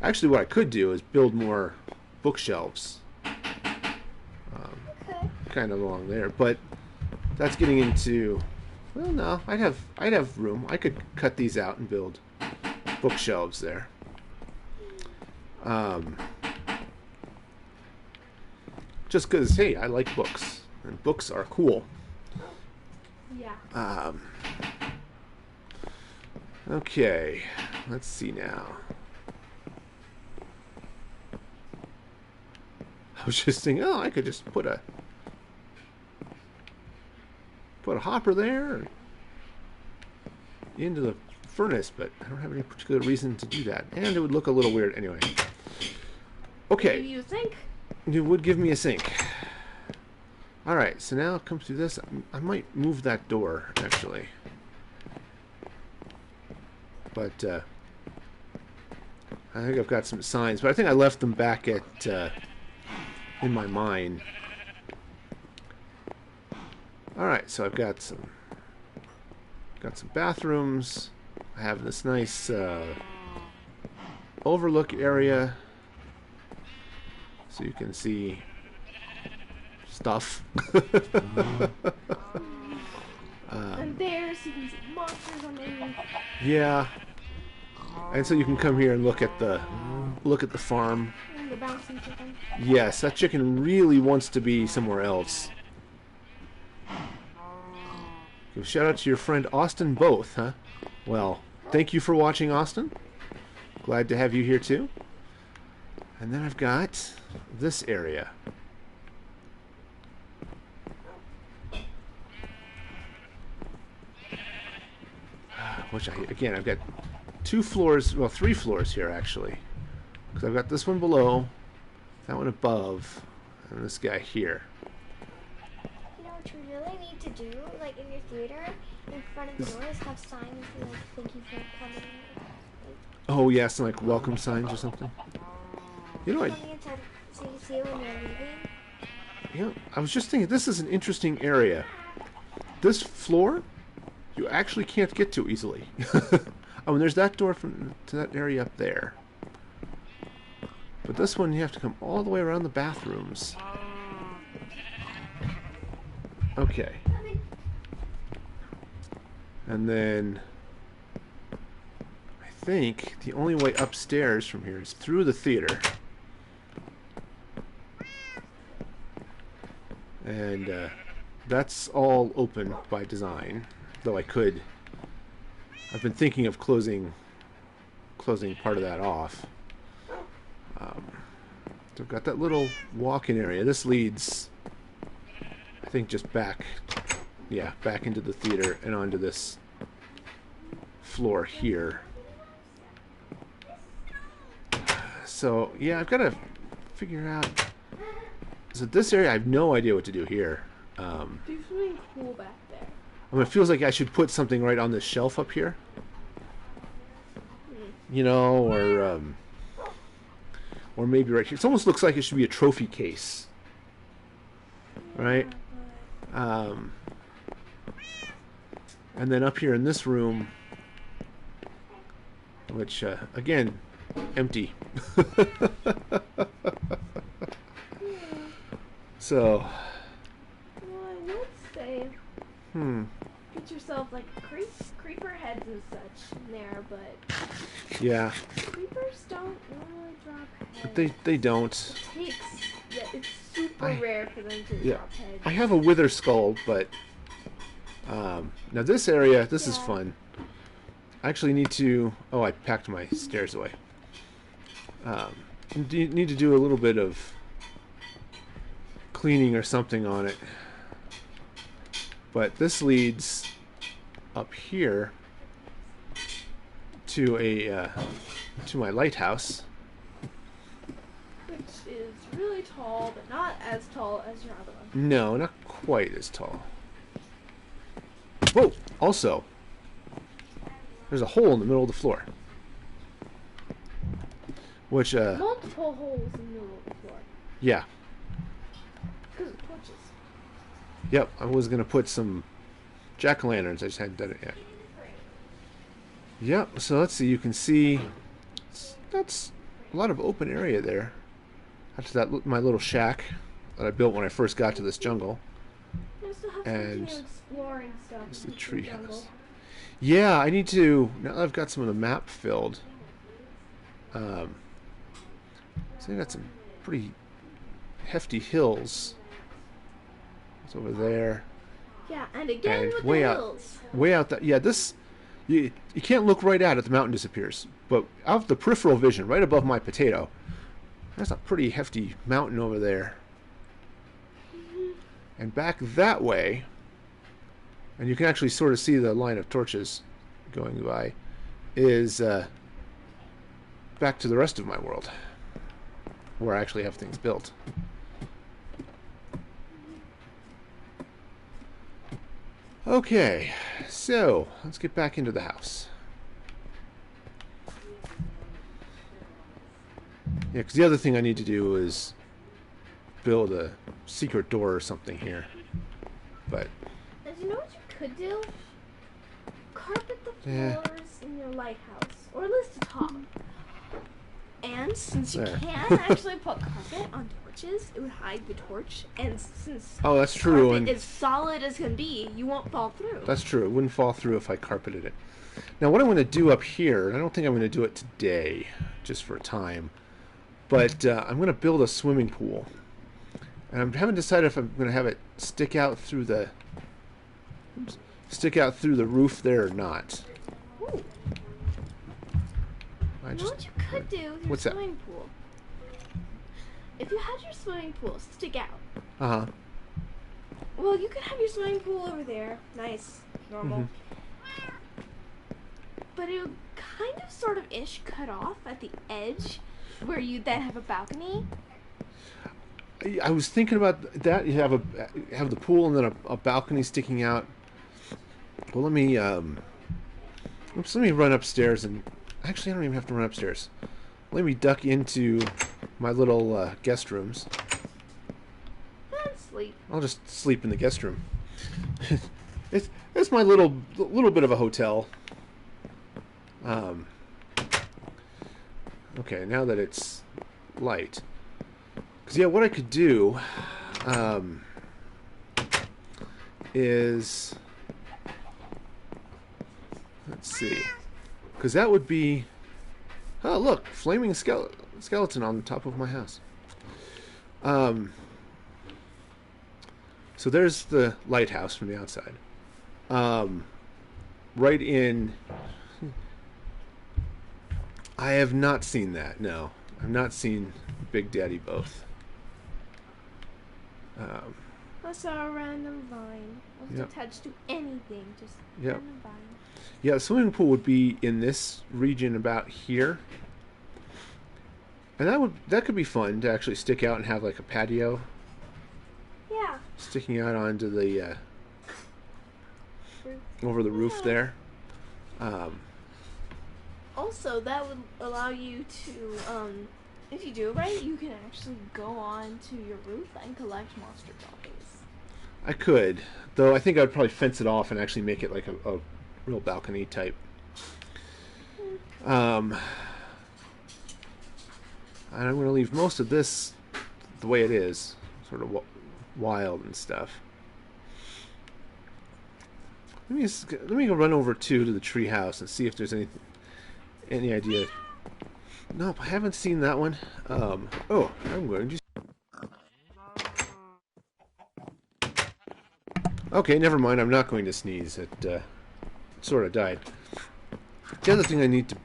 Actually, what I could do is build more bookshelves. Okay. Kind of along there, but that's getting into... Well, no, I'd have room. I could cut these out and build bookshelves there. Just because, hey, I like books, and books are cool. Yeah. Okay, let's see now. I was just thinking, I could just put a hopper there into the furnace, but I don't have any particular reason to do that, and it would look a little weird anyway. Okay. Do you think? It would give me a sink. Alright, so now come through this. I might move that door, actually. But, I think I've got some signs, but I think I left them back at, in my mine. Alright, so I've got some bathrooms. I have this nice, overlook area. So you can see stuff. And there, so you can see monsters underneath. Yeah. And so you can come here and look at the farm. And the bouncing chicken. Yes, that chicken really wants to be somewhere else. Give a shout out to your friend Austin both, huh? Well, thank you for watching, Austin. Glad to have you here too. And then I've got this area. Which I've got 2 floors, well, 3 floors here actually. Because I've got this one below, that one above, and this guy here. You know what you really need to do, like in your theater, in front of the doors, have signs like, thank you for coming. Oh yeah, some like welcome signs or something. You know, Coming inside so you see when you're leaving. I was just thinking this is an interesting area. This floor, you actually can't get to easily. Oh, and there's that door from to that area up there. But this one, you have to come all the way around the bathrooms. Okay. And then I think the only way upstairs from here is through the theater. And that's all open by design, though I've been thinking of closing part of that off. So I've got that little walk-in area. This leads, I think, just back into the theater and onto this floor here. So yeah, I've got to figure out. So this area, I have no idea what to do here. Do something cool back there. I mean, it feels like I should put something right on this shelf up here. You know, or maybe right here. It almost looks like it should be a trophy case, right? And then up here in this room, which again, empty. So. Well, I would say. Get yourself like creeper heads and such in there, but. Yeah. Creepers don't normally drop heads. But they don't. It's super rare for them to drop heads. I have a wither skull, but now this area, this is fun. I actually need to. Oh, I packed my stairs away. Need to do a little bit of cleaning or something on it. But this leads up here to to my lighthouse. Which is really tall, but not as tall as your other one. No, not quite as tall. Whoa! Also, there's a hole in the middle of the floor. Which, multiple holes in the middle of the floor. Yeah. Because of torches. Yep, I was going to put some jack-o'-lanterns. I just hadn't done it yet. Yep, so let's see. You can see that's a lot of open area there. After that, my little shack that I built when I first got to this jungle. And exploring stuff. it's the treehouse. Yeah, I need to. Now that I've got some of the map filled. So I got some pretty hefty hills. It's over there. Yeah, and again And with way the out, hills. way out that. Yeah, this you can't look right at it. The mountain disappears, but out of the peripheral vision, right above my potato, there's a pretty hefty mountain over there. And back that way, and you can actually sort of see the line of torches going by, is back to the rest of my world, where I actually have things built. Okay, so let's get back into the house. Yeah, because the other thing I need to do is build a secret door or something here. But And you know what you could do? Carpet the floors in your lighthouse, or at least the top. And since you can actually put carpet on torches, it would hide the torch. And since that's true. carpet And is solid as can be, you won't fall through. that's true. It wouldn't fall through if I carpeted it. Now, what I'm going to do up here, and I don't think I'm going to do it today, just for time, but I'm going to build a swimming pool. And I haven't decided if I'm going to have it stick out through the roof there or not. Ooh. You know what you could do with your What's that? swimming pool? If you had your swimming pool stick out, Uh-huh. well, you could have your swimming pool over there, nice, normal. But it would kind of sort of ish cut off at the edge, where you then have a balcony. I was thinking about that. You have the pool and then a balcony sticking out. Well, let me run upstairs and Actually, I don't even have to run upstairs. Let me duck into my little guest rooms. And sleep. I'll just sleep in the guest room. it's my little bit of a hotel. Okay, now that it's light. Because, yeah, what I could do is... Let's see. Because that would be... Oh, look! Flaming skeleton on the top of my house. So there's the lighthouse from the outside. Right in... I have not seen that, no. I've not seen Big Daddy Both. I saw a random vine. Wasn't Yep. attached to anything, just Yep. random vine. Yeah, the swimming pool would be in this region about here. And that could be fun to actually stick out and have like a patio Yeah. sticking out onto the Roof. over the roof Yeah. there. Also, that would allow you to, if you do it right, you can actually go on to your roof and collect monster droppings. I could, though I think I'd probably fence it off and actually make it like a real balcony type. And I'm going to leave most of this the way it is, sort of wild and stuff. Let me go run over to the tree house and see if there's any idea. Nope, I haven't seen that one. Oh, I'm going to. Okay, never mind. I'm not going to sneeze. It sort of died. The other thing I need to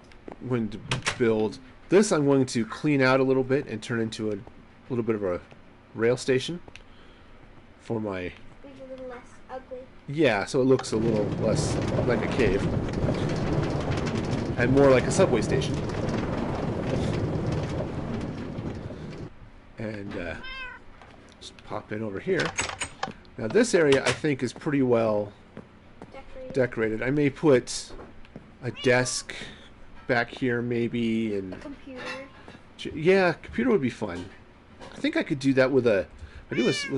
build this, I'm going to clean out a little bit and turn into a little bit of a rail station for my. Make it a little less ugly. Yeah, so it looks a little less like a cave and more like a subway station. And just pop in over here. Now this area I think is pretty well decorated. I may put a desk back here maybe, and Computer. yeah, computer would be fun. I think I could do that with a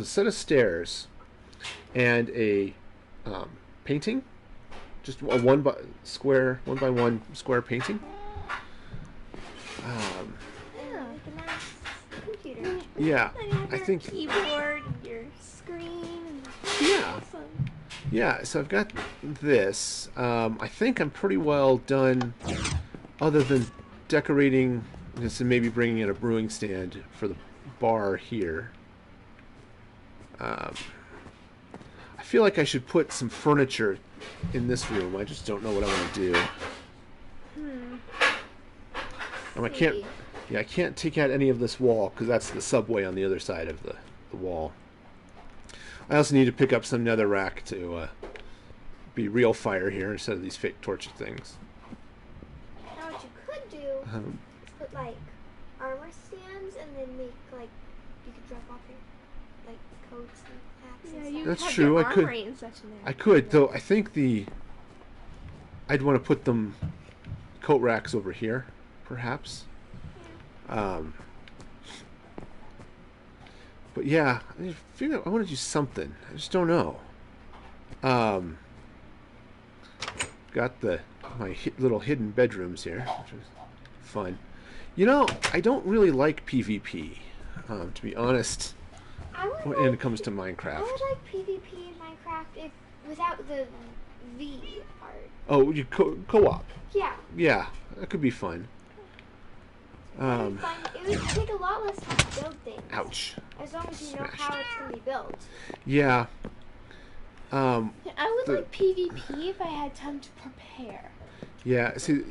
set of stairs and a painting, just a one by one square painting. Yeah. Make a nice computer. Yeah, Then you have I your think keyboard and your screen. And yeah. awesome. Yeah, so I've got this. I think I'm pretty well done, other than decorating this and maybe bringing in a brewing stand for the bar here. I feel like I should put some furniture in this room. I just don't know what I want to do. I can't. See. Yeah, I can't take out any of this wall because that's the subway on the other side of the wall. I also need to pick up some netherrack to be real fire here instead of these fake torch things. Now what you could do is put like armor stands and then make like you could drop off your like coats and hats Yeah, and you That's have true, Your I could- armory and such in there. I could, though. I think I'd want to put them coat racks over here, perhaps. But yeah, I figure I want to do something. I just don't know. Got my little hidden bedrooms here, which is fun. You know, I don't really like PvP, to be honest, I would when it like comes to I Minecraft. would like PvP in Minecraft if without the V part. Oh, you co-op. Yeah. Yeah, that could be fun. That'd be fun. It would take a lot less time to build things. Ouch. As long as you know Smashed. how it's gonna be built. Yeah. I would the- like PvP if I had time to prepare. Yeah, see,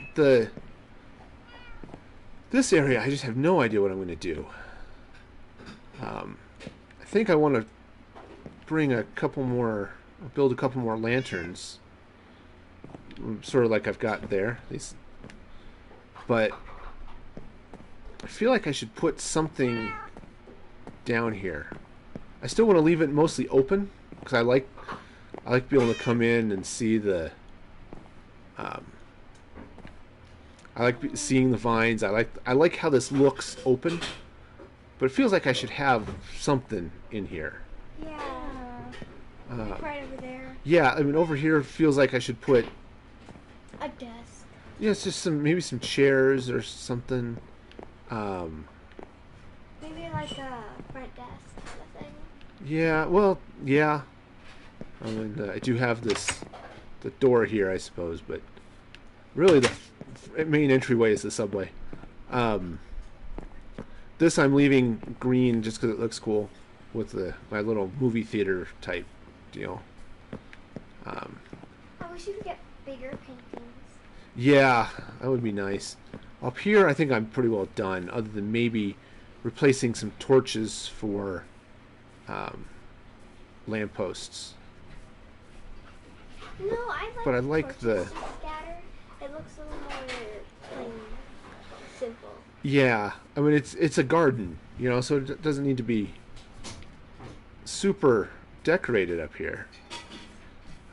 this area, I just have no idea what I'm going to do. I think I want to build a couple more lanterns, sort of like I've got there. But I feel like I should put something down here. I still want to leave it mostly open because I like being able to come in and see the I like seeing the vines. I like how this looks open, but it feels like I should have something in here. Yeah. Like right over there. Yeah, I mean over here feels like I should put. A desk. Yeah, it's just maybe some chairs or something. Maybe like a front desk kind of thing. Yeah, well, yeah. I mean, I do have the door here, I suppose, but really the main entryway is the subway. This I'm leaving green just because it looks cool with my little movie theater type deal. I wish you could get bigger paintings. Yeah, that would be nice. Up here, I think I'm pretty well done, other than maybe replacing some torches for lampposts. No, I like. But I like the. Scattered. It looks a little more plain, simple. Yeah, I mean it's a garden, you know, so it doesn't need to be super decorated up here.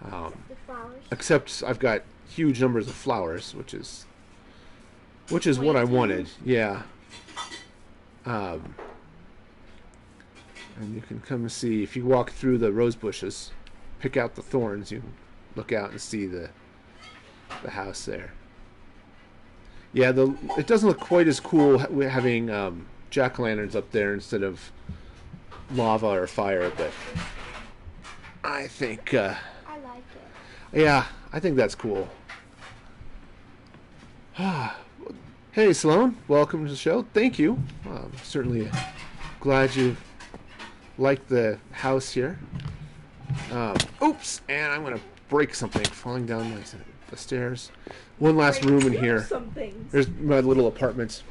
The flowers. Except I've got huge numbers of flowers, which is what I wanted. Yeah. And you can come see if you walk through the rose bushes, pick out the thorns. You can look out and see the house there. Yeah, it doesn't look quite as cool having jack-o'-lanterns up there instead of lava or fire, but I think I like it. yeah, I think that's cool. Hey Sloan, welcome to the show. Thank you. I'm certainly glad you liked the house here. Oops, and I'm gonna break something falling down the stairs. One last room in here. There's my little apartments.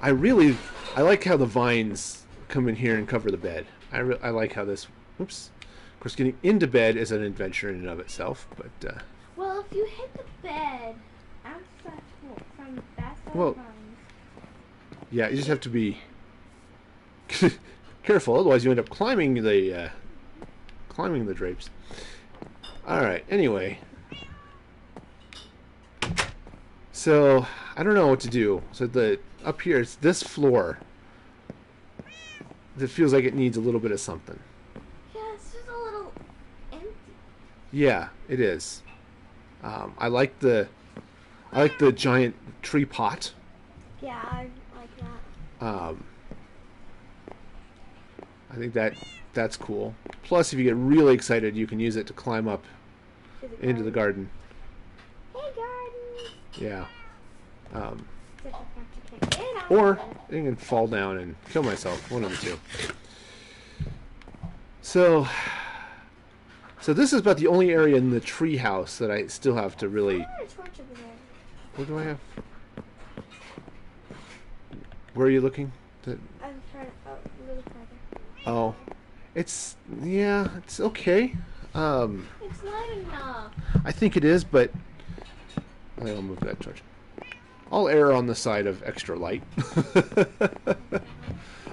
I like how the vines come in here and cover the bed. I like how this. Oops. Of course, getting into bed is an adventure in and of itself. But well, if you hit the bed outside from that side well, of vines. Yeah, you just have to be careful, otherwise you end up climbing the drapes. All right. Anyway. So I don't know what to do. So up here, it's this floor that feels like it needs a little bit of something. Yeah, it's just a little empty. Yeah, it is. I like the giant tree pot. Yeah, I like that. I think that's cool. Plus, if you get really excited, you can use it to climb up into the garden. Hey, garden. Yeah. Except the fact you can't get out Or of it. I can fall down and kill myself. One of the two. So this is about the only area in the tree house that I still have to really. I want a torch over there. What do I have? Where are you looking? I'm trying. Oh, a little further. Oh, it's okay. It's not enough. I think it is, but I'll move that torch. I'll err on the side of extra light.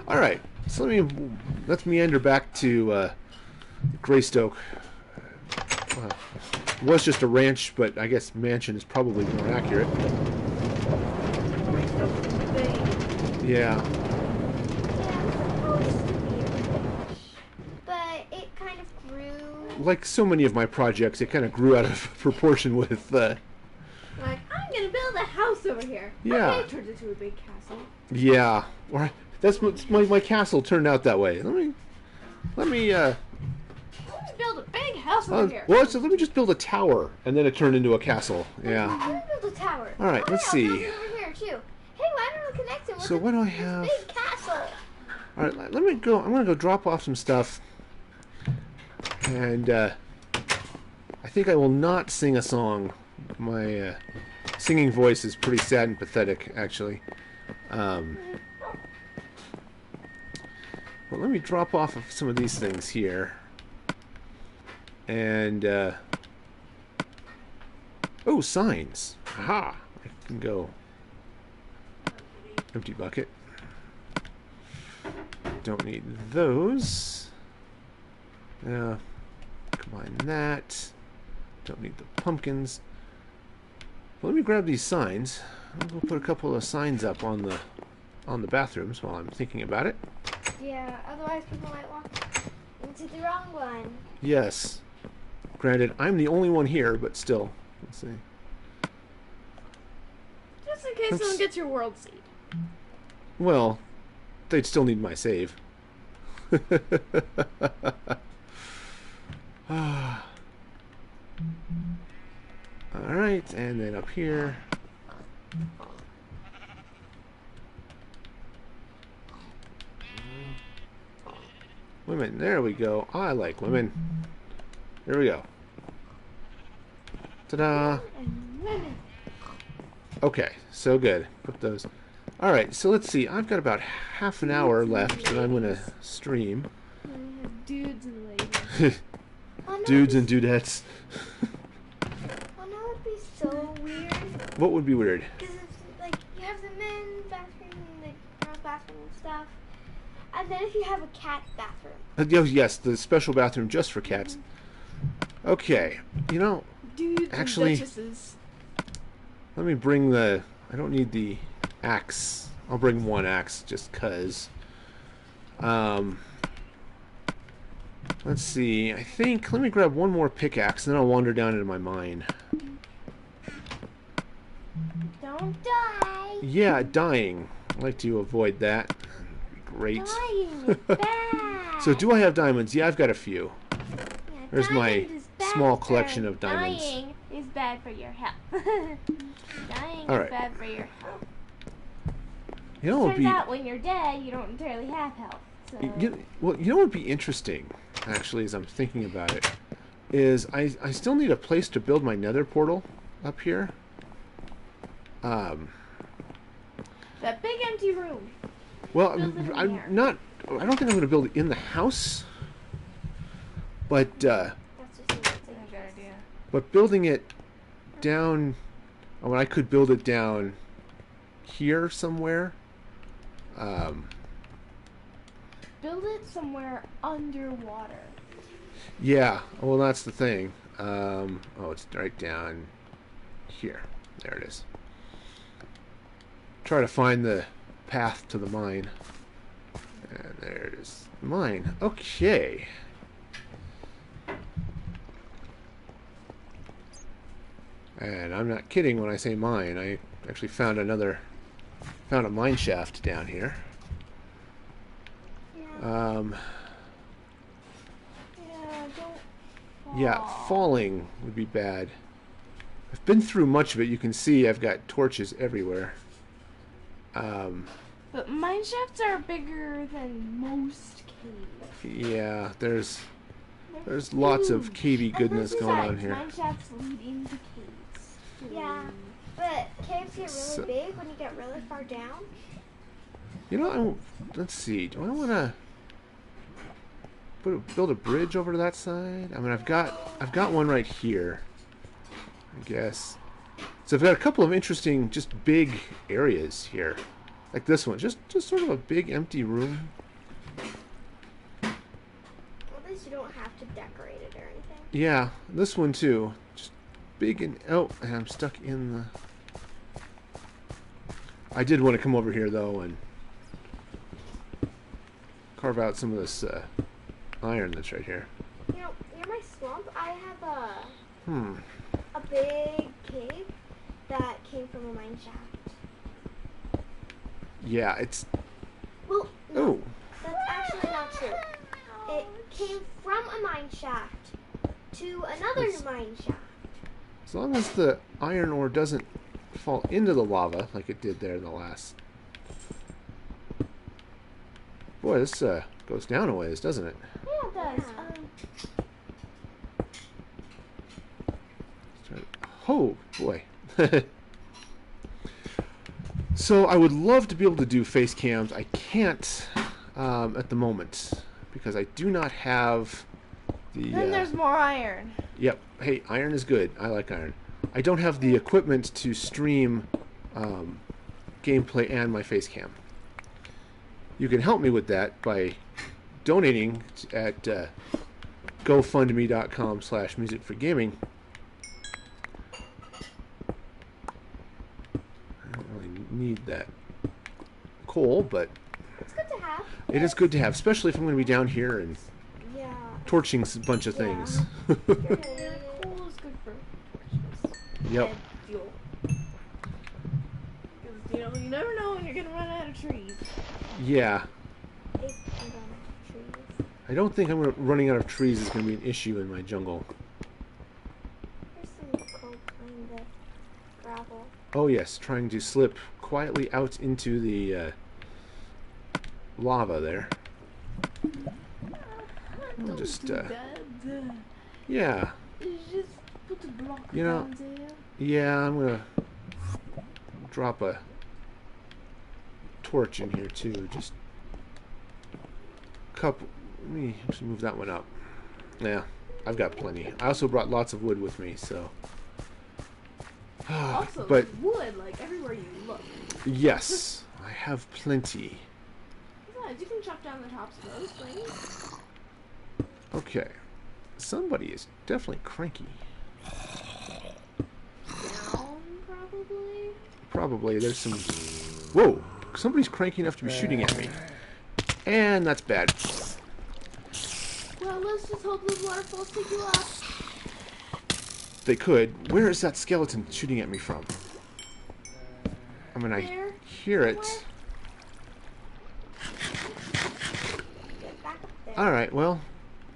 All right, so let's meander back to Greystoke. It was just a ranch, but I guess mansion is probably more accurate. Yeah. Yeah, it's supposed to be a ranch, but it kind of grew. Like so many of my projects, it kind of grew out of proportion with. Like, I'm gonna build a house over here. Yeah. Okay, it turns into a big castle. Yeah, or that's what my castle turned out that way. Let me. Let's build a big house over here. Well, so let me just build a tower, and then it turned into a castle. Yeah. I'm gonna build a tower. All right, let's I'll build see. it over here too. Hey, why don't we connect it? So what do I have? Big castle. All right, let me go. I'm gonna go drop off some stuff, and I think I will not sing a song. My singing voice is pretty sad and pathetic, actually. Well, let me drop off of some of these things here, and oh, signs. Aha! I can go. Empty bucket. Don't need those. Combine that. Don't need the pumpkins. Let me grab these signs. I'll go put a couple of signs up on the bathrooms while I'm thinking about it. Yeah, otherwise people might walk into the wrong one. Yes. Granted, I'm the only one here, but still. Let's see. Just in case someone gets your world seed. Well, they'd still need my save. Alright, and then up here. Women, there we go. I like women. There we go. Ta-da! Okay, so good. Put those. Alright, so let's see. I've got about half an hour left that I'm going to stream. Dudes and ladies. Oh, no, Dudes and dudettes. Oh, no, it'd be so weird. What would be weird? Because it's like you have the men's bathroom and the girls' bathroom and stuff. And then if you have a cat bathroom. Yes, the special bathroom just for cats. Okay, you know, Dudes actually, and duchesses. let me bring the... I don't need the axe. I'll bring one axe just cuz. Let's see. I think... Let me grab one more pickaxe and then I'll wander down into my mine. Don't die. Yeah, dying. I'd like to avoid that. That'd be great. Dying is bad. So do I have diamonds? Yeah, I've got a few. Yeah, There's my diamond is bad, small sir. collection of diamonds. Dying is bad for your health. Dying All is right. bad for your health. You know what would Turns be... out when you're dead, you don't entirely have health. So. Well, you know what would be interesting, actually, as I'm thinking about it, is I still need a place to build my nether portal up here. That big empty room. Well, Build it in I'm there. not... I don't think I'm going to build it in the house, but That's just a Good idea. but building it down... Oh, I could build it down here somewhere. Build it somewhere underwater. Yeah, well, that's the thing. Oh, it's right down here. There it is. Try to find the path to the mine. And there it is. Mine. Okay. And I'm not kidding when I say mine. I actually found a mine shaft down here. Yeah. Don't Yeah, fall. falling would be bad. I've been through much of it. You can see I've got torches everywhere. But mine shafts are bigger than most caves. Yeah, there's lots of cavey goodness going on Besides, here. mine shafts lead into caves. Yeah. But caves get really So- big when you get really far down. You know, let's see. Do I want to build a bridge over to that side? I mean, I've got one right here, I guess. So I've got a couple of interesting, just big areas here, like this one. Just sort of a big empty room. At least you don't have to decorate it or anything. Yeah, this one too. Just big and and I'm stuck in the. I did want to come over here though and carve out some of this iron that's right here. You know, near my swamp, I have Hmm. a big cave that came from a mine shaft. Yeah, it's. Well, no, Oh. that's actually not true. It came from a mine shaft to another That's- mine shaft. As long as the iron ore doesn't fall into the lava like it did there in the last. Boy, this goes down a ways, doesn't it? Yeah, it does. Oh, boy. So I would love to be able to do face cams. I can't at the moment because I do not have the... Then there's more iron. Yep. Hey, iron is good. I like iron. I don't have the equipment to stream gameplay and my face cam. You can help me with that by donating at gofundme.com/musicforgaming. need that coal, but It's good to have. it is good to have, especially if I'm going to be down here and Yeah. torching a bunch of Yeah. things. You're gonna need Yeah, it. coal is good for torches. Yep. And fuel. Because, you never know when you're going to run out of trees. Yeah. Trees. I don't think running out of trees is going to be an issue in my jungle. There's some coal behind the gravel. Oh yes, trying to slip quietly out into the lava there. Don't just, do that. Yeah. Just put a block You know- down there. Yeah, I'm going to drop a torch in here too. Just couple. Let me actually move that one up. Yeah, I've got plenty. I also brought lots of wood with me, so. Also, But there's wood, like, everywhere you look. yes, I have plenty. Besides, you can chop down the tops of those things. Okay, somebody is definitely cranky. Down, probably. Probably there's some. Whoa! Somebody's cranky enough to be shooting at me, and that's bad. Well, let's just hope those waterfalls take you up. They could. Where is that skeleton shooting at me from? I mean, I There. hear it. Get back up there. All right. Well,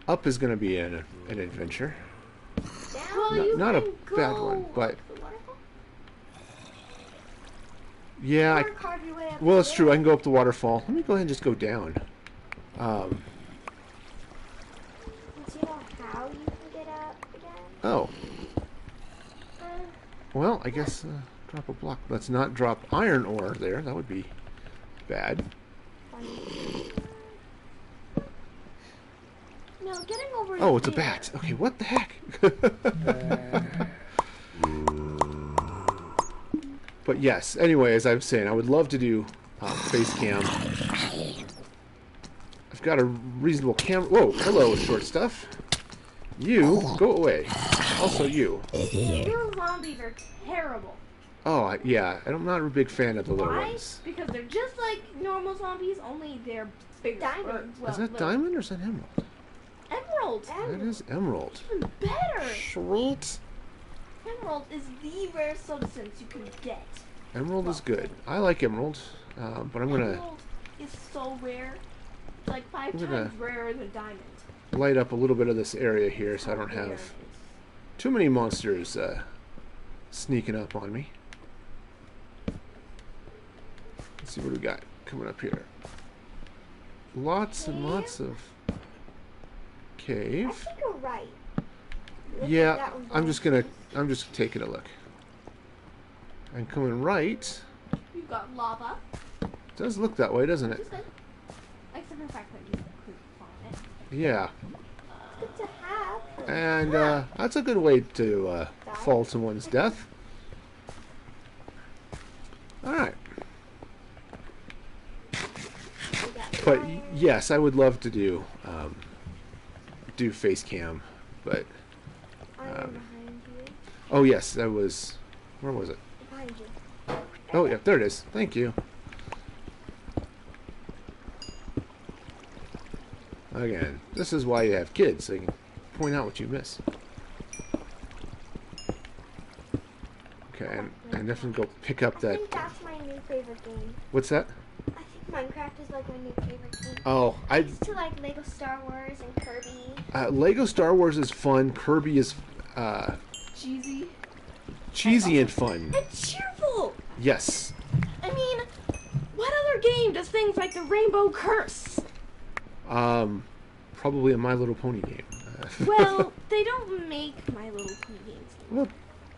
up is going to be an adventure. Down. Well, No- you not a can bad go one, but- up the waterfall. Yeah. Or carve your way up Well, it's there. true. I can go up the waterfall. Let me go ahead and just go down. Do you know how you can get up again? Oh. Well, I guess drop a block. Let's not drop iron ore there. That would be bad. Funny. No, getting over. Oh, it's a there. bat. Okay, what the heck? But yes, anyway, as I was saying, I would love to do face cam. I've got a reasonable camera. Whoa, hello, short stuff. You, go away. Also you. Little zombies are terrible. Oh, yeah, I'm not a big fan of the little Why? ones. Because they're just like normal zombies, only they're bigger. Diamond. Well, Is that little. diamond or is that emerald? Emerald. That is emerald. Even better. Sweet. Emerald is the rare substance you can get. Emerald is good. I like emerald, but I'm gonna Emerald is so rare. It's like 5 I'm gonna- times rarer than diamond. light up a little bit of this area here so I don't Rare it have is. too many monsters sneaking up on me. Let's see what we got coming up here. Lots and lots of I cave. think you're right. Look at Yeah, that one I'm behind just taking a look. And coming right, You got lava. does look that way, doesn't Which it? is good. Except for the fact that you could fall on it. Yeah, Good to have. and that's a good way to fall to one's death. All right. We got But fire. yes, I would love to do face cam, but Iron behind you. oh yes, that was where was it? Behind you. Oh yeah, there it is. Thank you. Again, this is why you have kids, so you can point out what you miss. Okay, and definitely go pick up I that. think that's my new favorite game. What's that? I think Minecraft is like my new favorite game. Oh, I Next to like Lego Star Wars and Kirby. Lego Star Wars is fun. Kirby is Cheesy. cheesy and fun. And cheerful. Yes. I mean, what other game does things like the Rainbow Curse? Probably a My Little Pony game. Well, they don't make My Little Pony games. Well,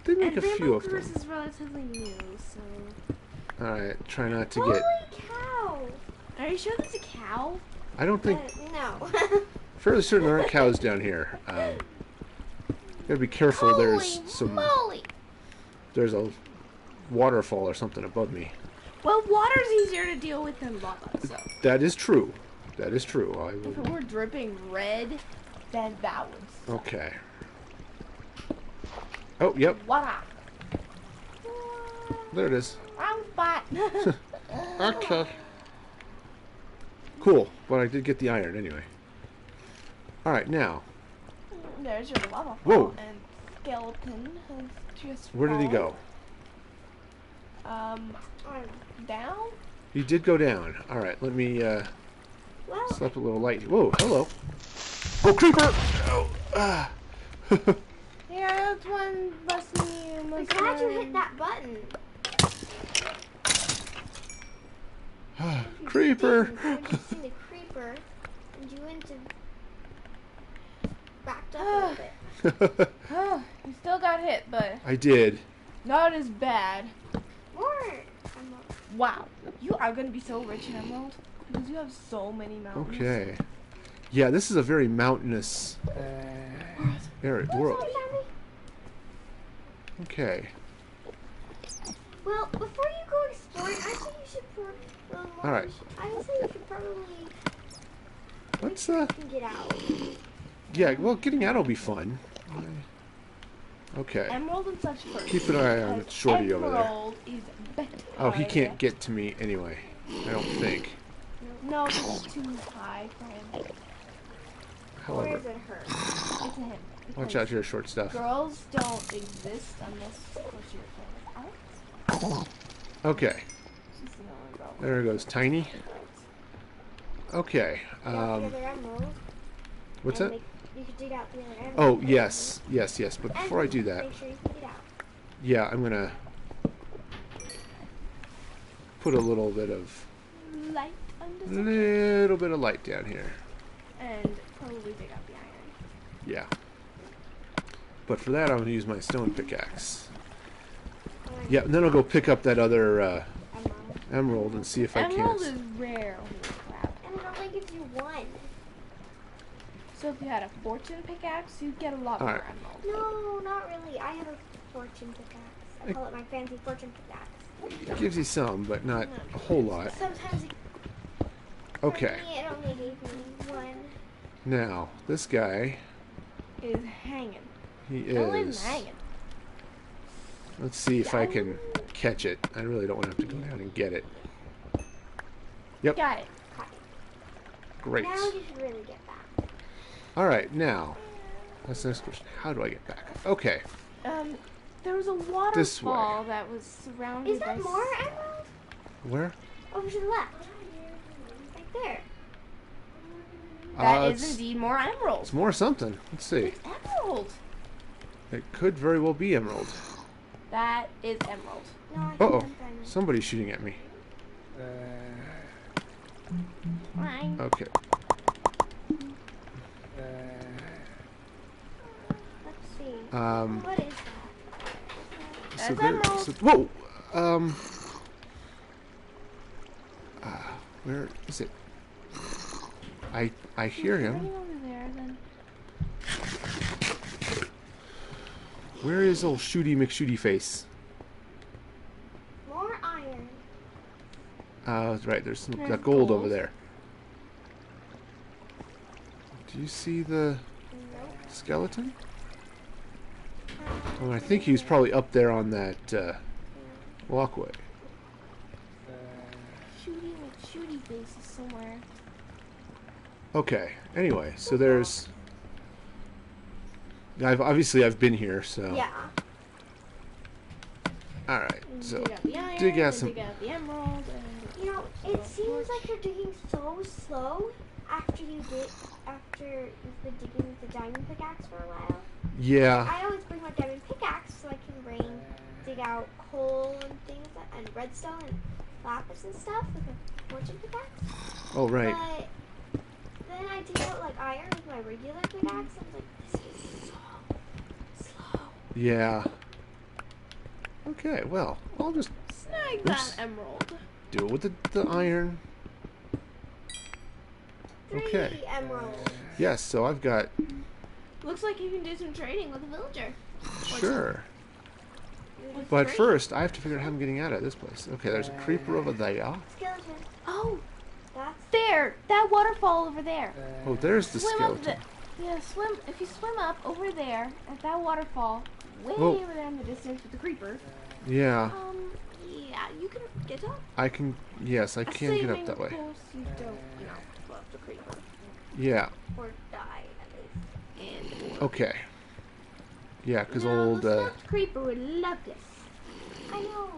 they make And a few Rainbow of them. Curse is relatively new, so. All right, try not to Holy get. cow! Are you sure there's a cow? I don't think. No. Fairly certain there aren't cows down here. Gotta be careful. There's some. moly! There's a waterfall or something above me. Well, water's easier to deal with than lava, so. That is true. That is true. I If it would. were dripping red, then that would. Okay. Oh, yep. Water. There it is. Round spot. Okay. Cool, but I did get the iron anyway. Alright, now. There's your lava fall. Whoa. And skeleton has just Where did he go? Down? He did go down. Alright, let me Well, slap a little light. Whoa, hello. Oh, creeper! Oh, ah. Yeah, that's one busting you. I'm glad you hit that button. Creeper! When you seen the creeper, and you went to backed up a little bit. Oh, you still got hit, but I did. not as bad. More. Wow, you are going to be so rich in emerald because you have so many mountains. Okay. Yeah, this is a very mountainous area, world. Okay. Well, before you go exploring, I think you should put. All right. I would say you should probably. Let's You can get out. Yeah, well, getting out will be fun. Okay. Emerald and such first. Keep an eye on because Shorty over there. Emerald is better. Oh, he can't get to me anyway. I don't think. No, it's too high for him. Or However, is it her? It's a him. watch because out here, short stuff. Girls don't exist unless, of course, you're a Alex. Okay. She's the only girl. There goes Tiny. Okay. The other emerald. What's and that? You could dig out the other emerald. Oh, yes. Yes, yes. But before I do that, Make sure you can get out. yeah, I'm gonna put a little bit of Light under the little bit of light down here. and probably dig out the iron. Yeah. But for that, I'm gonna use my stone pickaxe. Yeah, and then I'll go pick up that other Emerald. emerald and see if I Emerald can't. is rare. Holy crap. And it only gives you one. So if you had a fortune pickaxe, you'd get a lot more Alright. emerald. No, not really. I have a fortune pickaxe. I call it my fancy fortune pickaxe. It gives you some, but not a whole lot. Sometimes it, Okay. for me, it only gave me one. Now, this guy, Is hanging. he Only is. hanging. Let's see if I can catch it. I really don't want to have to go down and get it. Yep. Got it. Great. Now you should really get back. All right, now, that's the next question. How do I get back? Okay. There was a This way. waterfall that was surrounded Is by there more emerald? Where? Over to the left. Right there. That is It's indeed more emerald. it's more something. Let's see. It's emerald. It could very well be emerald. That is emerald. No, I Uh-oh. can't find it. Somebody's shooting at me. Fine. Okay. Let's see. Um, What is that? so That's there, emerald. so, whoa! Where is it? I hear him. Running over there, then. Where is old Shooty McShooty face? More iron. That's right. There's some There's that gold over gold. there. Do you see the Nope. skeleton? Oh, I think he was probably up there on that walkway. Shooty face is somewhere. Okay. Anyway, so there's. I've been here, so. Yeah. All right. So Dig out the iron, dig out then some. dig out the emerald, and You know, it seems like you're digging so slow after you've been digging with the diamond pickaxe for a while. Yeah. I always bring my diamond pickaxe so I can dig out coal and things and redstone and lapis and stuff with a fortune pickaxe. Oh right. But then I dig out like iron with my regular pickaxe. I was like, this is so slow. Yeah. Okay. Well, I'll just snag Oops. that emerald. do it with the iron. 3 Okay. emeralds. Yes. So I've got. Looks like you can do some trading with a villager. Sure. With But trade. first, I have to figure out how I'm getting out of this place. Okay. There's a creeper over there. Skeleton. Oh, That's there! That waterfall over there. Oh, there's the Swim skeleton. up yeah, swim. If you swim up over there at that waterfall, way Whoa. over there in the distance with the creeper. Yeah. Yeah, you You can get up. I can. Yes, I can get up that way. Assuming, of course, you don't, love the creeper. Yeah. Or die, at least. And Okay. Yeah, because no, old. the stuffed creeper would love this. I know.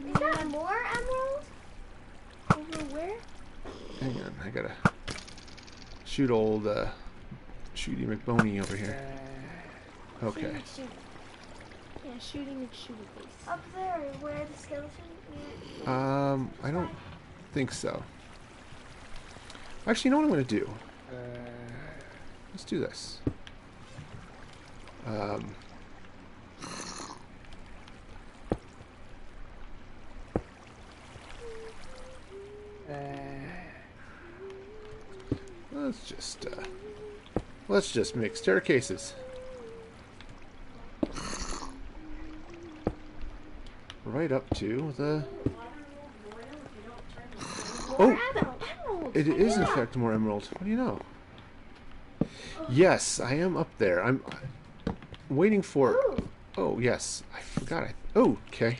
Is that more emerald? Over where? Hang on, I gotta shoot old Shooty McBoney over here. Okay. Yeah, shooting face. Up there, where the skeleton is. I don't think so. Actually, you know what I'm gonna do? Let's do this. Let's just make staircases. Right up to the. Oh, Emerald. it is in fact more emerald. What do you know? Yes, I am up there. I'm waiting for. Ooh. Oh yes, I forgot. Oh, okay.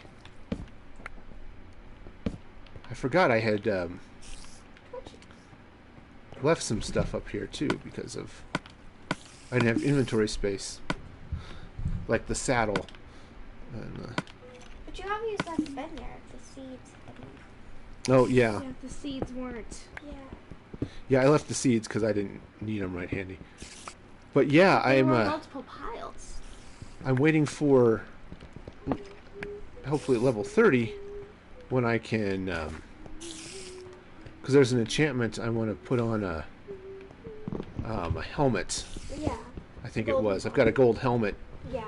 I forgot I had left some stuff up here too because of I didn't have inventory space, like the saddle. And, But you obviously have been there. It's the seeds. oh yeah, Yeah, the seeds weren't. Yeah. yeah. I left the seeds because I didn't need them right handy. But yeah, There I'm were multiple piles. I'm waiting for hopefully level 30 when I can because there's an enchantment I want to put on a helmet. Yeah. I think it was. I've got a gold helmet Yeah.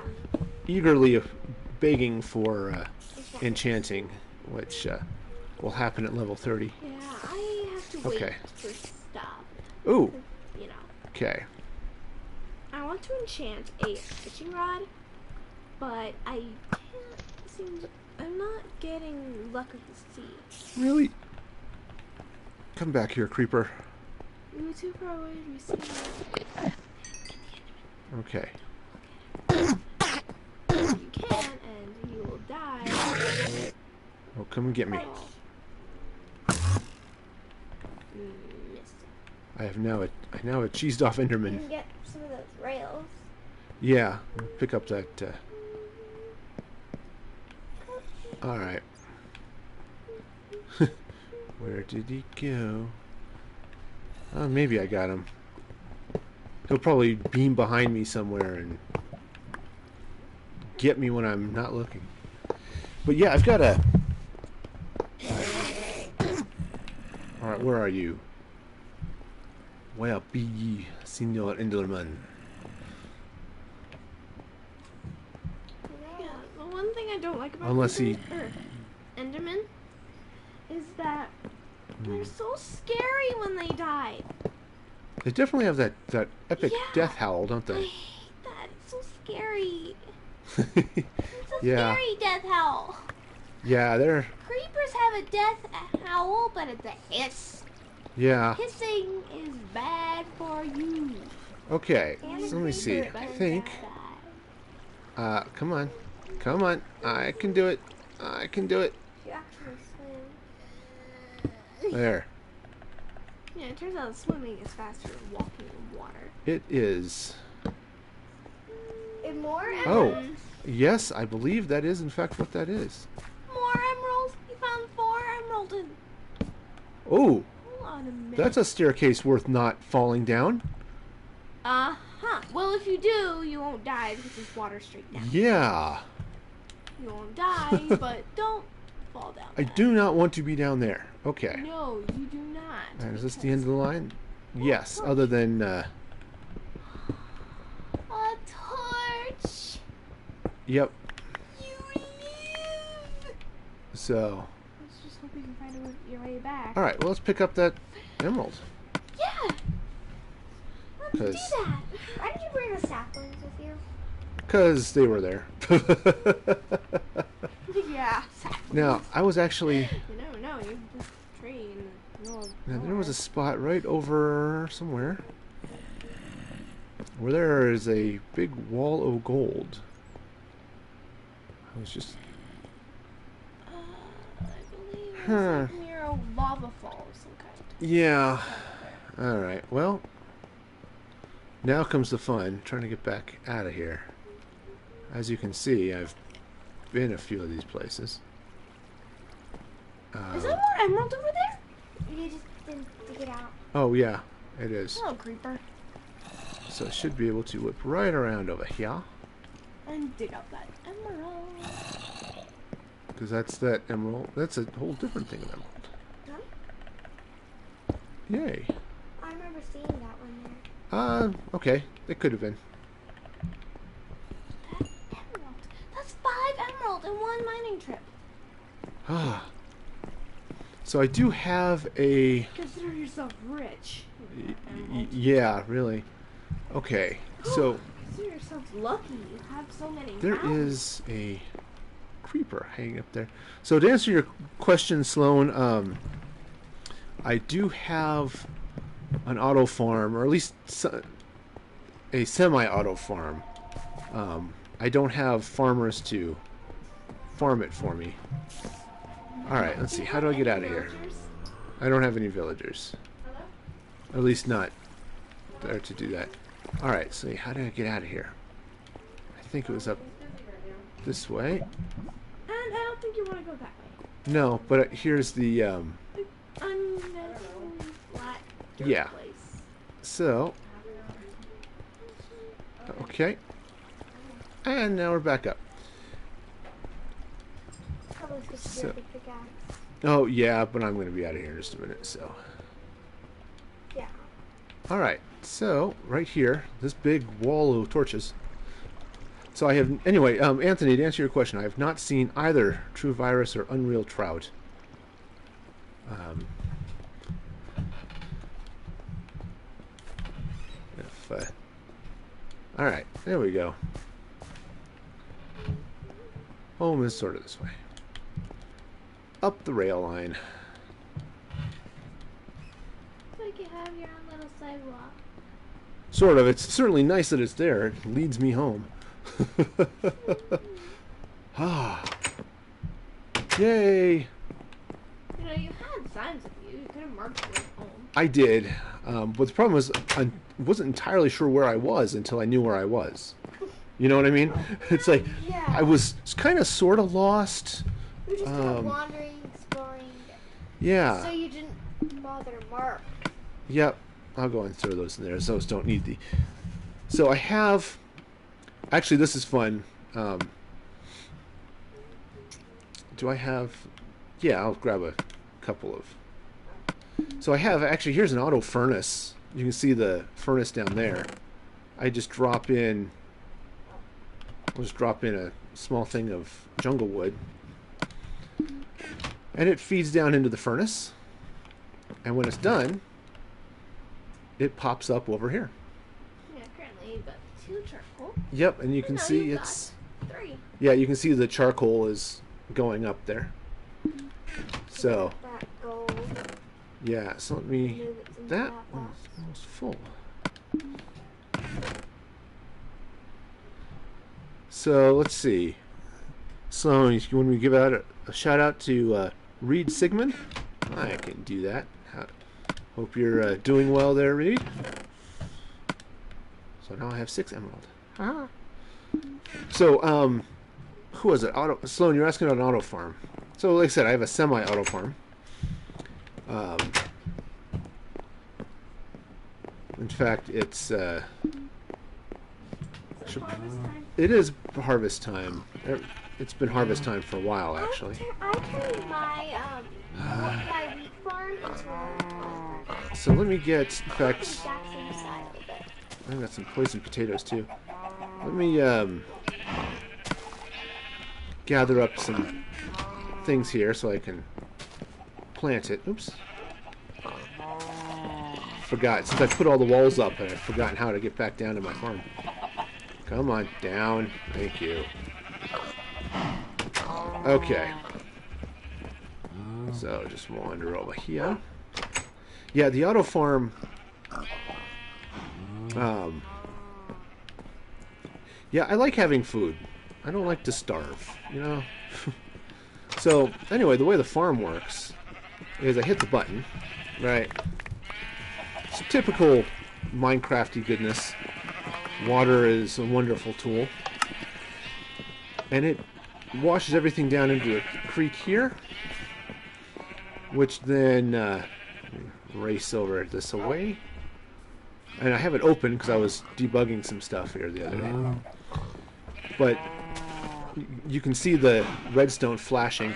eagerly begging for enchanting, which will happen at level 30. Yeah, I have to wait Okay. for stuff. Ooh, You know, okay. I want to enchant a fishing rod, but I can't. I'm not getting luck of the sea. Really? Come back here, creeper. You were too far away to receive. Okay. You can, and you will die. Oh, come and get me. Missed it. I now a cheesed off You Enderman. can get some of those rails. Yeah, pick up that. All right. Where did he go? Oh, maybe I got him. He'll probably beam behind me somewhere and get me when I'm not looking. But yeah, I've got a. All right, where are you? Where be ye, Senor Enderman? Yeah, the one thing I don't like about Unless he- Enderman is that they're so scary when they die. They definitely have that epic Yeah. death howl, don't I they? hate that. It's so scary. It's a Yeah. scary death howl. Yeah, they're. Creepers have a death howl, but it's a hiss. Yeah. Hissing is bad for you. Okay, And so let me see. creeper. I think. Come on. Come on. I can do it. I can do it. You actually swim. There. Yeah, it turns out swimming is faster than walking in water. It is. And more Oh. emeralds. Yes, I believe that is in fact what that is. More emeralds? You found 4 emeralds in. Oh, Hold on a minute. that's a staircase worth not falling down. Uh-huh. Well, if you do, you won't die because there's water straight down. Yeah. You won't die, but don't fall down. I there. do not want to be down there. Okay. No, you do not. And is this the end of the line? Yes, other than A torch. yep. You live. So, Let's just hope you can find your way back. all right, well, let's pick up that emerald. Yeah. Let's do 'Cause- that. Why did you bring the saplings with you? Cuz they were there. Yeah. Now, I was actually You never know. You just tree in the middle of now, there was a nowhere. spot right over somewhere where there is a big wall of gold. I was just Huh. It's like near a lava fall of some kind. Yeah. Alright, well. Now comes the fun, trying to get back out of here. As you can see, I've been a few of these places. Is there more emerald over there? You just didn't dig it out. Oh, yeah, it is. Oh, creeper. So I should be able to whip right around over here. And dig up that emerald. Because that's that emerald. That's a whole different thing of emerald. Huh? Yay. I remember seeing that one there. Okay. It could have been. That emerald. That's 5 emerald in one mining trip. Ah. So I do have a... Consider yourself rich. Yeah, really. Okay, so... Consider yourself lucky. You have so many. There mountains. is a creeper hanging up there. So to answer your question, Sloan, I do have an auto farm, or at least a semi-auto farm. I don't have farmers to farm it for me. Alright, let's see. How do I get out of here? I don't have any villagers. Or at least not there to do that. Alright, so how do I get out of here? I think it was up this way. And I don't think you want to go that way. No, but here's the, Unnecessarily flat dirt yeah. place. So, okay. And now we're back up. Probably supposed to So- be a big pickaxe. Oh, yeah, but I'm going to be out of here in just a minute, so. Yeah. Alright, so, right here, this big wall of torches. So I have, anyway, Anthony, to answer your question, I have not seen either True Virus or Unreal Trout. Alright, there we go. Home is sort of this way. Up the rail line. It's like you have your own little sidewalk. Sort of. It's certainly nice that it's there. It leads me home. Ah. Yay! You know, you had signs of you. You could have marked your home. I did. But the problem was I wasn't entirely sure where I was until I knew where I was. You know what I mean? It's like Yeah. I was kind of sort of lost. We just kind of wandering, exploring. Yeah. So you didn't bother to mark. Yep. I'll go and throw those in there. Those don't need the... So I have... Actually, this is fun. Do I have... Yeah, I'll grab a couple of... So I have... Actually, here's an auto furnace. You can see the furnace down there. I just drop in... I'll just drop in a small thing of jungle wood. And it feeds down into the furnace. And when it's done... It pops up over here. Yeah, currently you've got 2 charcoal. Yep, and you can No, see you've it's... got 3. Yeah, you can see the charcoal is going up there. So, That gold. yeah, so let me... Move it into That box. one's almost full. So, let's see. So, you want me to give out a shout out to Reed Sigmund? I can do that. Hope you're doing well there, Reed. So now I have 6 emerald. Ah. So, who was it? Sloan, you're asking about an auto farm. So, like I said, I have a semi-auto farm. In fact, it's it is harvest time. It's been harvest time for a while, actually. I turned my wheat farm into a So let me get, in fact, exact same style of it. I've got some poisoned potatoes too. Let me gather up some things here so I can plant it. Oops. Forgot. Since I put all the walls up, I've forgotten how to get back down to my farm. Come on, down. Thank you. Okay. So just wander over here. Yeah, the auto farm. Yeah, I like having food. I don't like to starve, you know. So anyway, the way the farm works is I hit the button, right? It's typical Minecrafty goodness. Water is a wonderful tool. And it washes everything down into a creek here, which then race over this away. And I have it open because I was debugging some stuff here the other day. But you can see the redstone flashing.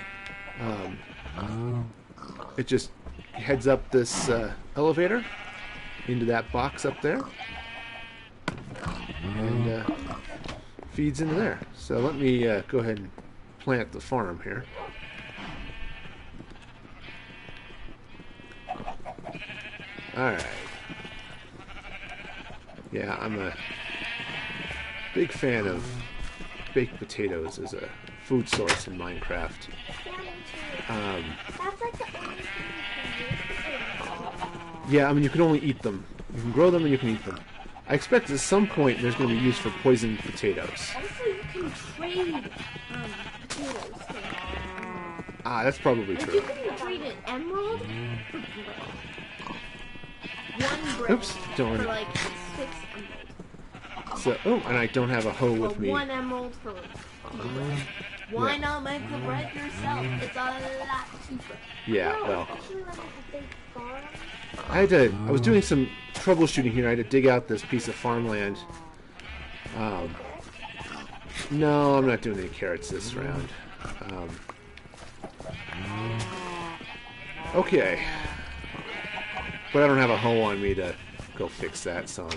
It just heads up this elevator into that box up there. And feeds into there. So let me go ahead and plant the farm here. Alright. Yeah, I'm a big fan of baked potatoes as a food source in Minecraft. That's like the only thing you can use. Yeah, I mean, you can only eat them. You can grow them and you can eat them. I expect at some point there's going to be used for poisoned potatoes. Also, you can trade potatoes. Ah, that's probably Like true. you can trade an emerald for bread. One bread Oops, darn for it. like 6 emeralds. So, oh, and I don't have a hoe Or with me. 1 emerald for Why not make the bread yourself? It's a lot cheaper. Yeah, No, well, especially when it's a big farm. I was doing some troubleshooting here. I had to dig out this piece of farmland. No, I'm not doing any carrots this round. Okay. But I don't have a hoe on me to go fix that, so...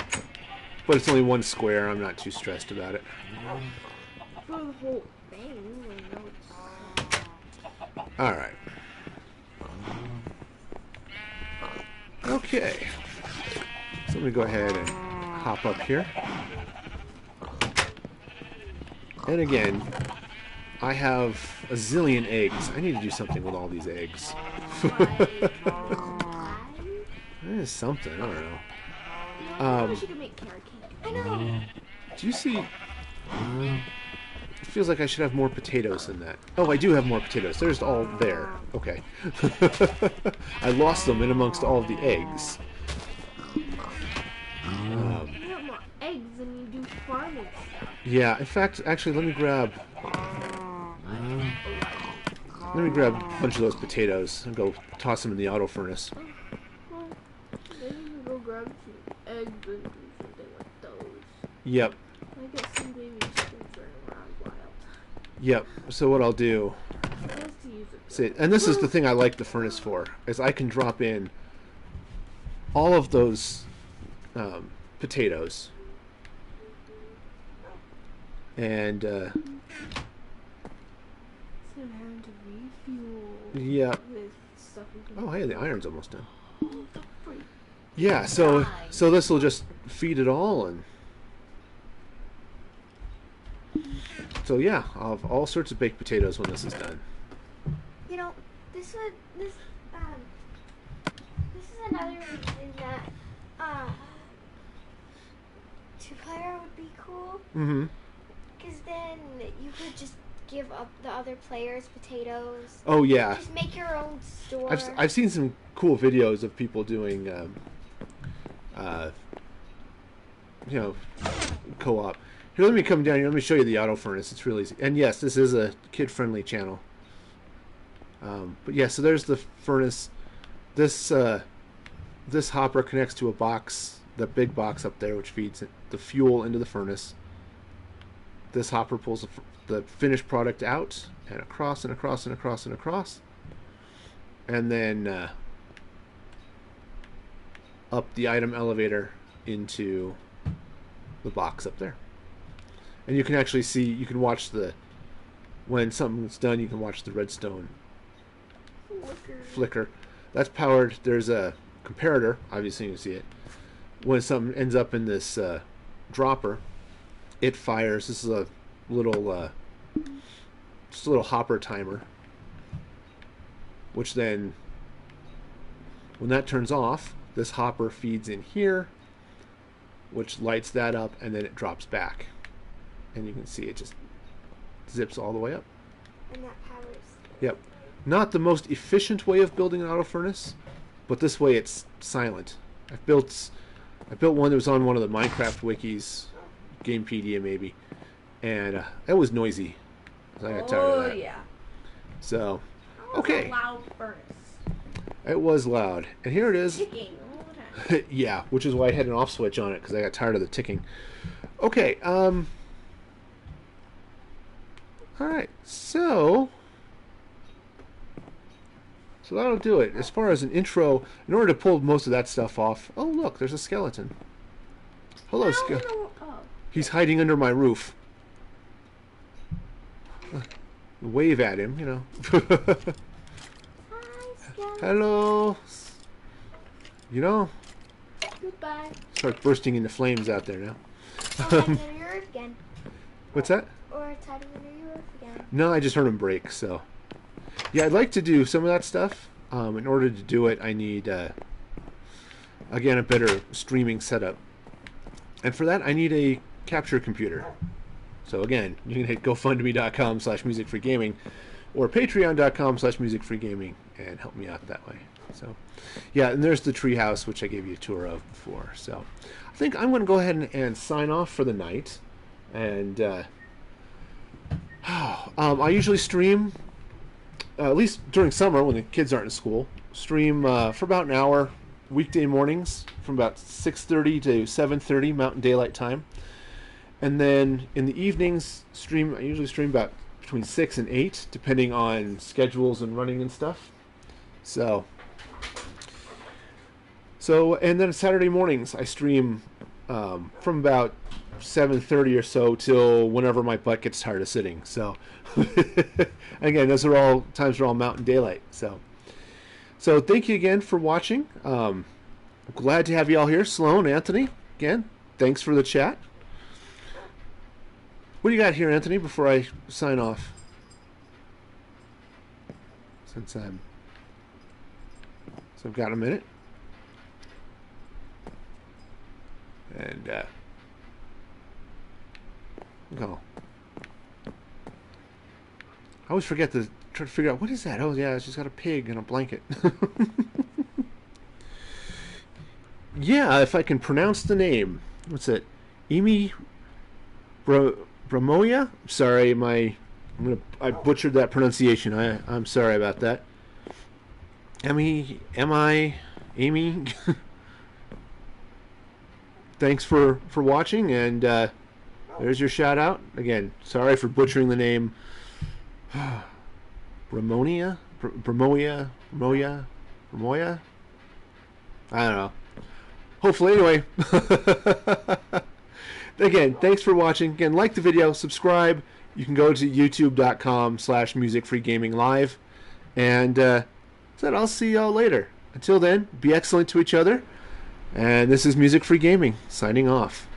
But it's only 1 square. I'm not too stressed about it. For the whole thing, you know, it's... Alright. Okay. So let me go ahead and hop up here. And again, I have a zillion eggs. I need to do something with all these eggs. That is something, I don't know. I wish you could make carrot cake. I know. Do you see... It feels like I should have more potatoes than that. Oh, I do have more potatoes. They're just all there. Okay. I lost them in amongst all of the eggs. You have more eggs than you do farming stuff. Yeah, in fact, actually, let me grab a bunch of those potatoes and go toss them in the auto furnace. Well, maybe you go grab some eggs and do something with those. Yep, I guess some baby chickens running around wild. yep. So what I'll do, Just to use it. see, and this is the thing I like the furnace for, is I can drop in all of those potatoes and Instead of having to refuel yeah. with stuff you can Oh, hey, the iron's almost done. the freak. Yeah, so this will just feed it all, and so yeah, I'll have all sorts of baked potatoes when this is done. You know, this is another reason that 2-player would be cool. Mm-hmm. Because then you could just give up the other players potatoes. Oh yeah, Just make your own store. I've seen some cool videos of people doing co-op. Here, let me come down here. Let me show you the auto furnace. It's really easy. And yes, this is a kid-friendly channel. But yeah, so there's the furnace. This hopper connects to a box, the big box up there, which feeds the fuel into the furnace. This hopper pulls the finished product out and across and across and across and across, and then up the item elevator into the box up there. And you can actually see, you can watch when something's done, you can watch the redstone flicker. That's powered. There's a comparator, obviously you can see it. When something ends up in this dropper, it fires. This is a little just a little hopper timer, which then, when that turns off, this hopper feeds in here, which lights that up, and then it drops back, and you can see it just zips all the way up. And that powers Yep. Not the most efficient way of building an auto furnace, but this way it's silent. I built one that was on one of the Minecraft wikis, Gamepedia maybe, and it was noisy. I got tired of that. Oh yeah. So, That was okay. a loud furnace. It was loud, and here it is. Ticking all the time. Yeah, which is why I had an off switch on it because I got tired of the ticking. Okay. All right. So that'll do it. As far as an intro, in order to pull most of that stuff off. Oh, look, there's a skeleton. Hello, skeleton. Oh. He's hiding under my roof. Wave at him, you know. Hi, skeleton. Hello. You know, Goodbye. start bursting into flames out there now. Or hiding under your roof again. What's that? Or it's hiding under your roof again. No, I just heard him break, so. Yeah, I'd like to do some of that stuff. In order to do it, I need, again, a better streaming setup. And for that, I need a capture computer. So again, you can hit gofundme.com/musicfreegaming or patreon.com/musicfreegaming and help me out that way. So, yeah, and there's the treehouse, which I gave you a tour of before. So I think I'm going to go ahead and sign off for the night. And I usually stream, at least during summer when the kids aren't in school, stream for about an hour weekday mornings from about 6:30 to 7:30 Mountain Daylight Time. And then in the evenings, I usually stream about between 6 and 8, depending on schedules and running and stuff. So and then Saturday mornings, I stream from about 7:30 or so till whenever my butt gets tired of sitting. So again, those are all times for all Mountain Daylight. So thank you again for watching. I'm glad to have you all here. Sloan, Anthony, again, thanks for the chat. What do you got here, Anthony, before I sign off? Since I've got a minute. And go. I always forget to try to figure out what is that. Oh yeah, it's just got a pig and a blanket. Yeah, if I can pronounce the name. What's it? Emi Bramoya? Sorry, I butchered that pronunciation. I'm sorry about that. Amy? Thanks for watching, and there's your shout out. Again, sorry for butchering the name. Bramoya? I don't know. Hopefully, anyway. Again, thanks for watching. Again, like the video, subscribe. You can go to youtube.com/musicfreegaminglive. And I'll see y'all later. Until then, be excellent to each other. And this is Music Free Gaming, signing off.